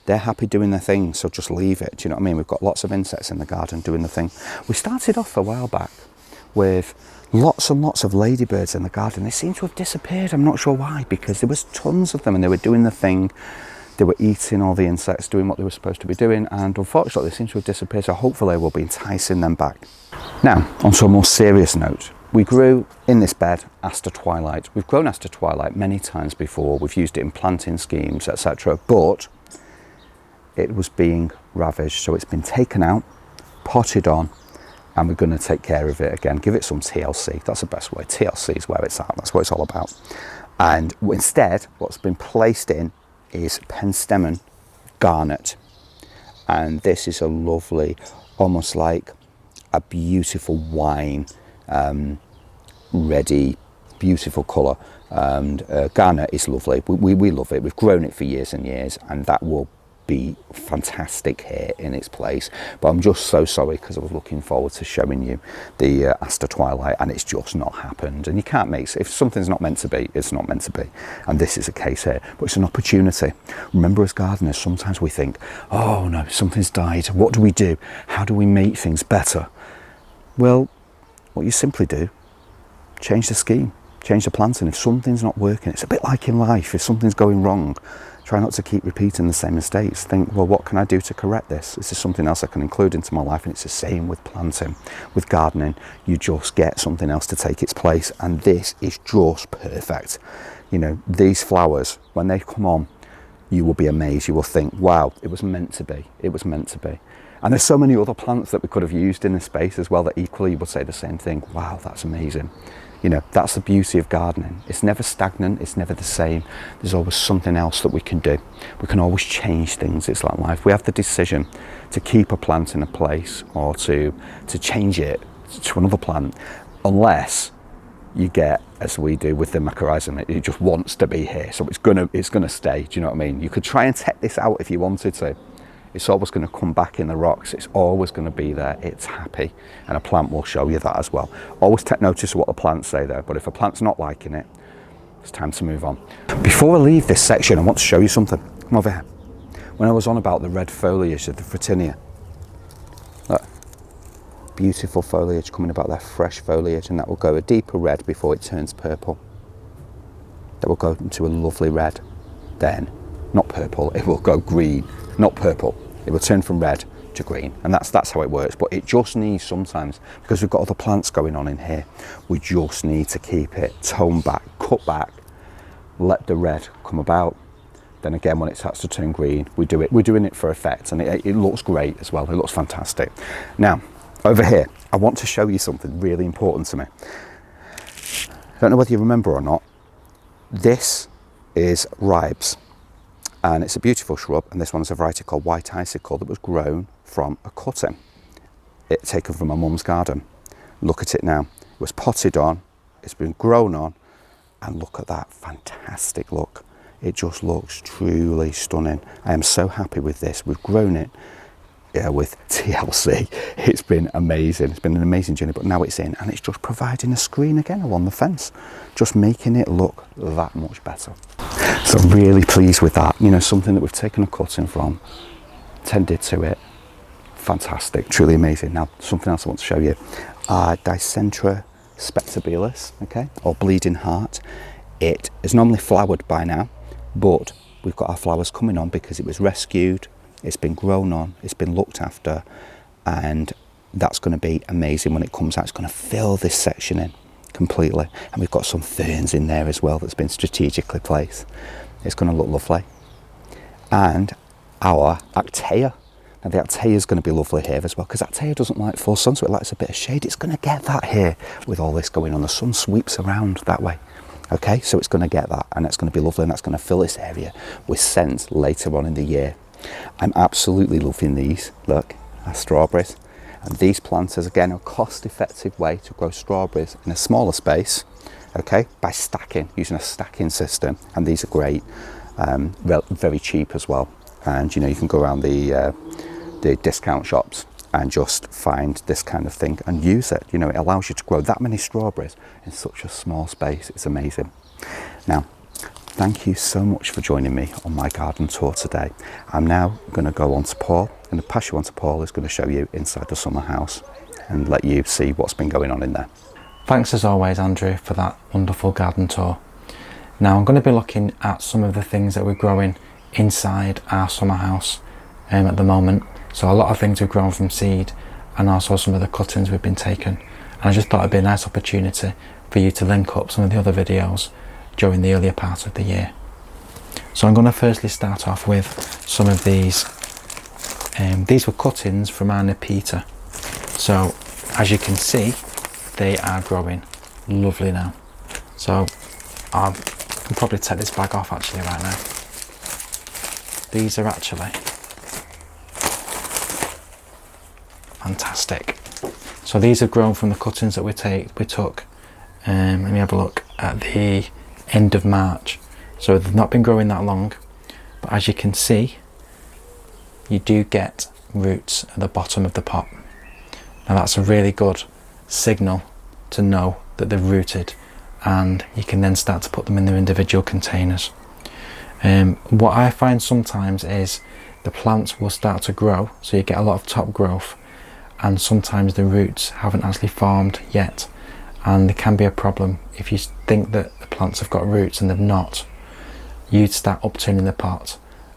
They're happy doing their thing, so just leave it. Do you know what I mean? We've got lots of insects in the garden doing the thing. We started off a while back with lots and lots of ladybirds in the garden. They seem to have disappeared. I'm not sure why, because there was tons of them and they were doing the thing. They were eating all the insects, doing what they were supposed to be doing, and unfortunately they seem to have disappeared, so hopefully we'll be enticing them back. Now, onto a more serious note. We grew in this bed Aster Twilight. We've grown Aster Twilight many times before. We've used it in planting schemes, etc., but it was being ravaged, so it's been taken out, potted on, and we're going to take care of it again, give it some TLC. That's the best way. TLC is where it's at. That's what it's all about. And instead, what's been placed in is penstemon garnet, and this is a lovely, almost like a beautiful wine ready, beautiful colour. And garnet is lovely. We love it. We've grown it for years and years, and that will be fantastic here in its place. But I'm just so sorry because I was looking forward to showing you the Aster Twilight, and it's just not happened. And you can't make, if something's not meant to be, it's not meant to be. And this is a case here, but it's an opportunity. Remember, as gardeners, sometimes we think, oh no, something's died. What do we do? How do we make things better? Well, what you simply do, change the scheme, change the planting. If something's not working, it's a bit like in life. If something's going wrong, try not to keep repeating the same mistakes. Think, well, what can I do to correct this? Is there something else I can include into my life? And it's the same with planting, with gardening. You just get something else to take its place, and this is just perfect. You know, these flowers, when they come on, you will be amazed. You will think, wow, it was meant to be. It was meant to be. And there's so many other plants that we could have used in this space as well that equally would say the same thing. Wow, that's amazing. You know, that's the beauty of gardening. It's never stagnant, it's never the same. There's always something else that we can do. We can always change things. It's like life. We have the decision to keep a plant in a place or to change it to another plant, unless you get, as we do with the mycorrhizum, it just wants to be here. So it's gonna stay. Do you know what I mean? You could try and take this out if you wanted to. It's always going to come back in the rocks. It's always going to be there. It's happy, and a plant will show you that as well. Always take notice of what the plants say there, but if a plant's not liking it, it's time to move on. Before I leave this section, I want to show you something. Come over here. When I was on about the red foliage of the Fretinia, look, beautiful foliage coming about there, fresh foliage, and that will go a deeper red before it turns purple. That will go into a lovely red. Then, not purple, it will go green, not purple. It will turn from red to green, and that's how it works. But it just needs sometimes, because we've got other plants going on in here, we just need to keep it toned back, cut back, let the red come about. Then again, when it starts to turn green, we're doing it for effect, and it looks great as well. It looks fantastic. Now, over here, I want to show you something really important to me. I don't know whether you remember or not. This is Ribes, and it's a beautiful shrub, and this one is a variety called White Icicle that was grown from a cutting. It's taken from my mum's garden. Look at it now. It was potted on, it's been grown on, and look at that fantastic look. It just looks truly stunning. I am so happy with this. We've grown it with TLC. It's been amazing. It's been an amazing journey, but now it's in, and it's just providing a screen again along the fence, just making it look that much better. So I'm really pleased with that. You know, something that we've taken a cutting from, tended to it, fantastic, truly amazing. Now, something else I want to show you, Dicentra spectabilis, okay, or bleeding heart. It is normally flowered by now, but we've got our flowers coming on because it was rescued, it's been grown on, it's been looked after, and that's going to be amazing when it comes out. It's going to fill this section in completely, and we've got some ferns in there as well that's been strategically placed. It's going to look lovely. And our Actea. Now the Actea is going to be lovely here as well, because Actea doesn't like full sun, so it likes a bit of shade. It's going to get that here with all this going on. The sun sweeps around that way. Okay, so it's going to get that, and that's going to be lovely, and that's going to fill this area with scent later on in the year. I'm absolutely loving these. Look, our strawberries. And these planters, again, are a cost-effective way to grow strawberries in a smaller space, okay, by stacking, using a stacking system. And these are great, very cheap as well. And you know, you can go around the discount shops and just find this kind of thing and use it. You know, it allows you to grow that many strawberries in such a small space. It's amazing. Now, thank you so much for joining me on my garden tour today. I'm now going to go on to Paul. I'm going to pass you on to Paul, who's going to show you inside the summer house and let you see what's been going on in there. Thanks as always, Andrew, for that wonderful garden tour. Now I'm going to be looking at some of the things that we're growing inside our summer house at the moment. So a lot of things we've grown from seed, and also some of the cuttings we've been taken. And I just thought it'd be a nice opportunity for you to link up some of the other videos during the earlier part of the year. So I'm going to firstly start off with some of these. These were cuttings from our Nepeta. So as you can see, they are growing lovely now. So I can probably take this bag off actually right now. These are actually fantastic. So these have grown from the cuttings that we took. Let me have a look at the end of March. So they've not been growing that long, but as you can see, you do get roots at the bottom of the pot. Now that's a really good signal to know that they've rooted, and you can then start to put them in their individual containers. What I find sometimes is the plants will start to grow, so you get a lot of top growth, and sometimes the roots haven't actually formed yet, and there can be a problem if you think that the plants have got roots and they've not. You'd start upturning the pot,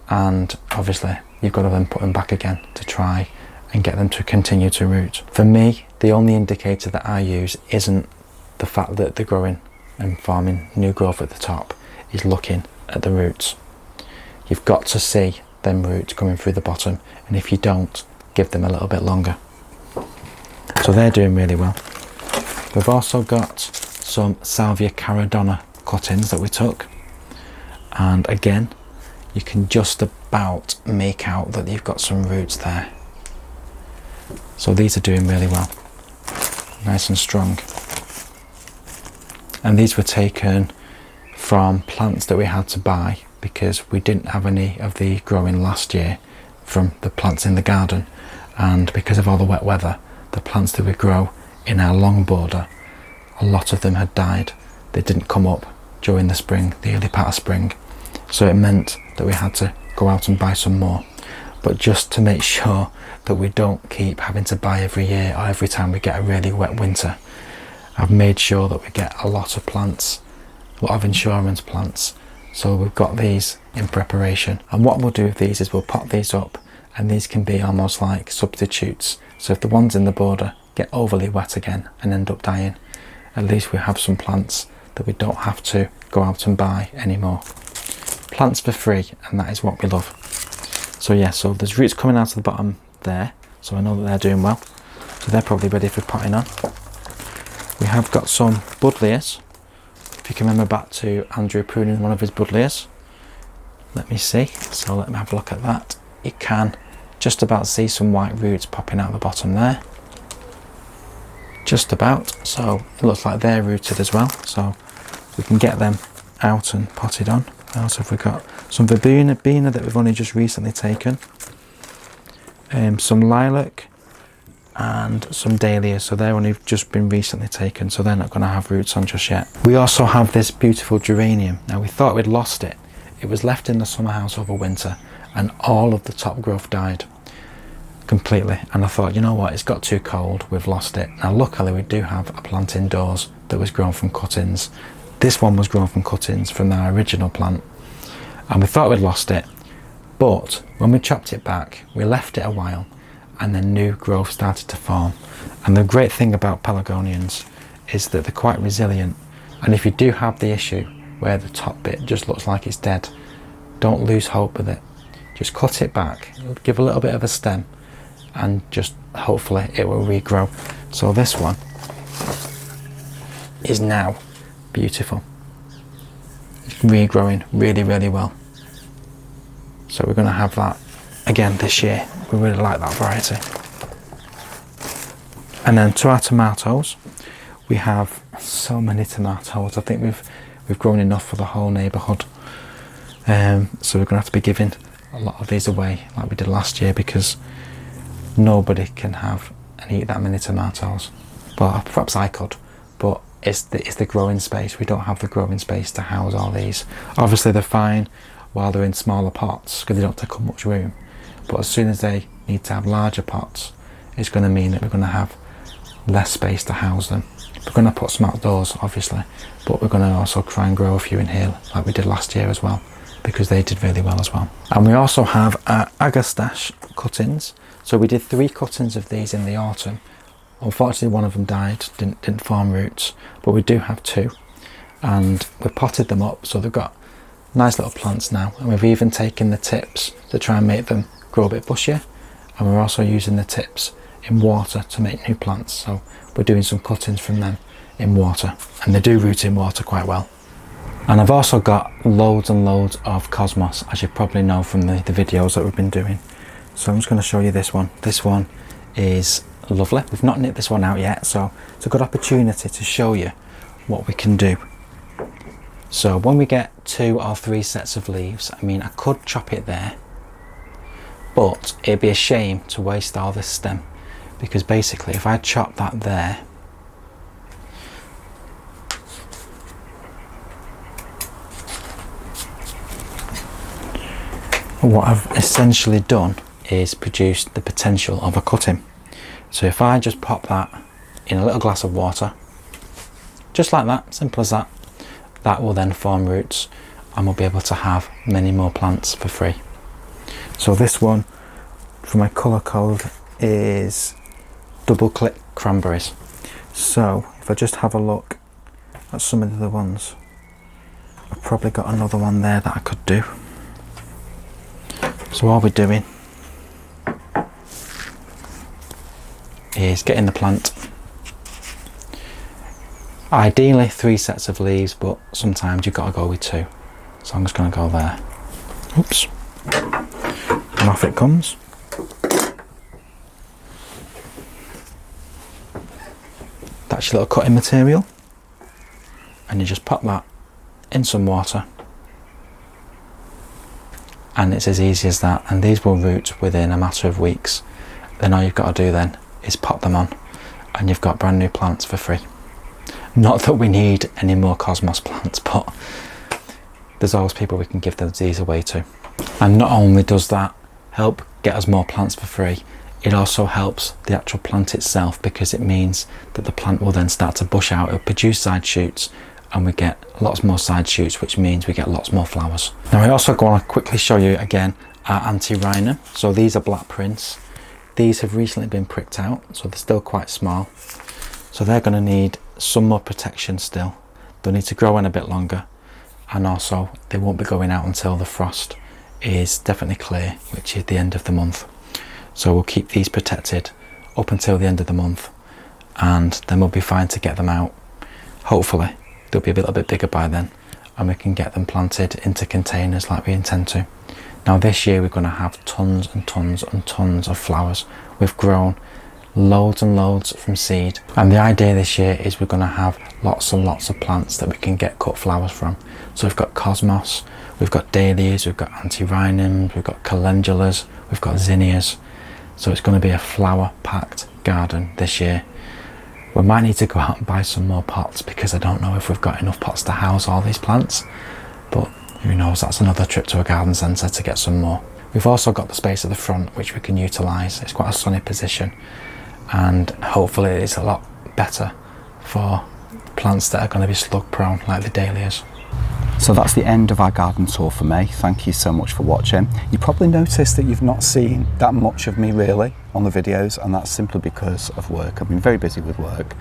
and obviously you've got to then put them back again to try and get them to continue to root. For me, the only indicator that I use isn't the fact that they're growing and forming new growth at the top, is looking at the roots. You've got to see them roots coming through the bottom, and if you don't, give them a little bit longer. So they're doing really well. We've also got some Salvia caradonna cuttings that we took, and again you can just about make out that you've got some roots there. So these are doing really well, nice and strong. And these were taken from plants that we had to buy because we didn't have any of the growing last year from the plants in the garden, and because of all the wet weather, the plants that we grow in our long border, a lot of them had died. They didn't come up during the spring, the early part of spring, so it meant that we had to go out and buy some more. but just to make sure that we don't keep having to buy every year or every time we get a really wet winter, I've made sure that we get a lot of plants, a lot of insurance plants. So we've got these in preparation, and what we'll do with these is we'll pot these up, and these can be almost like substitutes. So if the ones in the border get overly wet again and end up dying, at least we have some plants that we don't have to go out and buy anymore. Plants for free, and that is what we love. So yeah, so there's roots coming out of the bottom there, so I know that they're doing well, so they're probably ready for potting on. We have got some buddleias. If you can remember back to Andrew pruning one of his buddleias, let me see, so let me have a look at that. You can just about see some white roots popping out the bottom there, just about, so it looks like they're rooted as well, so we can get them out and potted on. Also, if we've got some verbena that we've only just recently taken, some lilac and some dahlias, so they're only just been recently taken, so they're not going to have roots on just yet. We also have this beautiful geranium. Now we thought we'd lost it. It was left in the summer house over winter and all of the top growth died completely, and I thought, you know what, it's got too cold, we've lost it. Now luckily we do have a plant indoors that was grown from cuttings. This one was grown from cuttings from our original plant, and we thought we'd lost it, but when we chopped it back we left it a while and then new growth started to form. And the great thing about pelargonians is that they're quite resilient, and if you do have the issue where the top bit just looks like it's dead, don't lose hope with it. Just cut it back, give a little bit of a stem, and just hopefully it will regrow. So this one is now beautiful. It's regrowing really well. So we're going to have that again this year. We really like that variety. And then to our tomatoes, we have so many tomatoes. I think we've grown enough for the whole neighbourhood. So we're going to have to be giving a lot of these away like we did last year, because nobody can have and eat that many tomatoes. Well, perhaps I could, but it's the growing space. We don't have the growing space to house all these. Obviously they're fine while they're in smaller pots because they don't take up much room, but as soon as they need to have larger pots, it's going to mean that we're going to have less space to house them. We're going to put some outdoors obviously, but we're going to also try and grow a few in here like we did last year as well, because they did really well as well. And we also have our agastache cuttings. So we did 3 cuttings of these in the autumn. Unfortunately one of them died, didn't form roots, but we do have 2, and we potted them up so they've got nice little plants now, and we've even taken the tips to try and make them grow a bit bushier, and we're also using the tips in water to make new plants. So we're doing some cuttings from them in water, and they do root in water quite well. And I've also got loads and loads of cosmos, as you probably know from the videos that we've been doing. So I'm just going to show you this one. This one is lovely. We've not knit this one out yet, so it's a good opportunity to show you what we can do. So when we get 2 or 3 sets of leaves, I mean, I could chop it there, but it'd be a shame to waste all this stem, because basically if I chop that there, what I've essentially done is produce the potential of a cutting. So if I just pop that in a little glass of water, just like that, simple as that, that will then form roots, and we'll be able to have many more plants for free. So this one for my colour code is double click cranberries. So if I just have a look at some of the other ones, I've probably got another one there that I could do. So all we're doing is getting the plant. Ideally 3 sets of leaves, but sometimes you've got to go with 2. So I'm just going to go there. Oops. And off it comes. That's your little cutting material. And you just pop that in some water. And it's as easy as that. And these will root within a matter of weeks. Then all you've got to do then is pop them on, and you've got brand new plants for free. Not that we need any more cosmos plants, but there's always people we can give these away to. And not only does that help get us more plants for free. It also helps the actual plant itself, because it means that the plant will then start to bush out, it'll produce side shoots, and we get lots more side shoots, which means we get lots more flowers. Now I also want to quickly show you again our anti-rhino. So these are black prints. These have recently been pricked out, so they're still quite small. So they're going to need some more protection still. They'll need to grow in a bit longer, and also they won't be going out until the frost is definitely clear, which is the end of the month. So we'll keep these protected up until the end of the month, and then we'll be fine to get them out. Hopefully they'll be a little bit bigger by then, and we can get them planted into containers like we intend to. Now this year we're going to have tons and tons and tons of flowers. We've grown loads and loads from seed, and the idea this year is we're going to have lots and lots of plants that we can get cut flowers from. So we've got cosmos, we've got dahlias, we've got antirrhinums, we've got calendulas, we've got zinnias. So it's going to be a flower packed garden this year. We might need to go out and buy some more pots, because I don't know if we've got enough pots to house all these plants, but who knows, that's another trip to a garden centre to get some more. We've also got the space at the front which we can utilise. It's quite a sunny position, and hopefully it's a lot better for plants that are going to be slug prone, like the dahlias. So that's the end of our garden tour for May. Thank you so much for watching. You probably noticed that you've not seen that much of me really on the videos, and that's simply because of work. I've been very busy with work,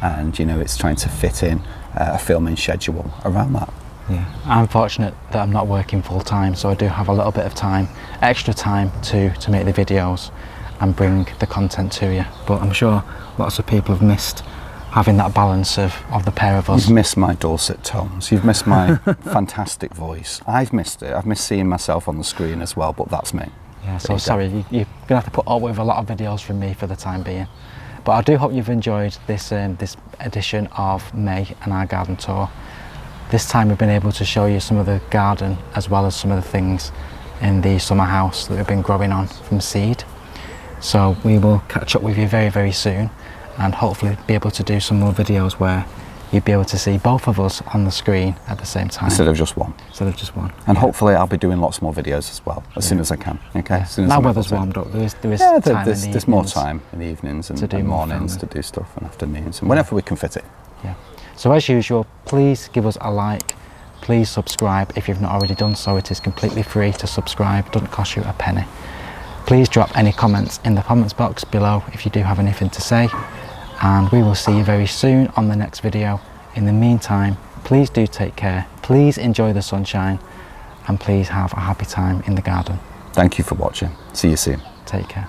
and you know, it's trying to fit in a filming schedule around that. Yeah, I'm fortunate that I'm not working full time, so I do have a little bit of time, extra time to make the videos and bring the content to you. But I'm sure lots of people have missed having that balance of the pair of us. You've missed my dulcet tones, you've missed my fantastic voice. I've missed it, I've missed seeing myself on the screen as well, but that's me. Yeah, so sorry, you're going to have to put up with a lot of videos from me for the time being. But I do hope you've enjoyed this this edition of May and our garden tour. This time we've been able to show you some of the garden as well as some of the things in the summer house that we've been growing on from seed. So we will catch up with you very, very soon, and hopefully be able to do some more videos where you'd be able to see both of us on the screen at the same time. Instead of just one. Instead of just one. And hopefully I'll be doing lots more videos as well, as soon as I can. Okay. As soon as now I'm weather's able to. warmed up, there is Yeah, time there's more time in the evenings and, do and more mornings filming. to do stuff, and afternoons, and whenever we can fit it. Yeah. So as usual, please give us a like, please subscribe if you've not already done so. It is completely free to subscribe, doesn't cost you a penny. Please drop any comments in the comments box below if you do have anything to say, and we will see you very soon on the next video. In the meantime, please do take care, please enjoy the sunshine, and please have a happy time in the garden. Thank you for watching. See you soon. Take care.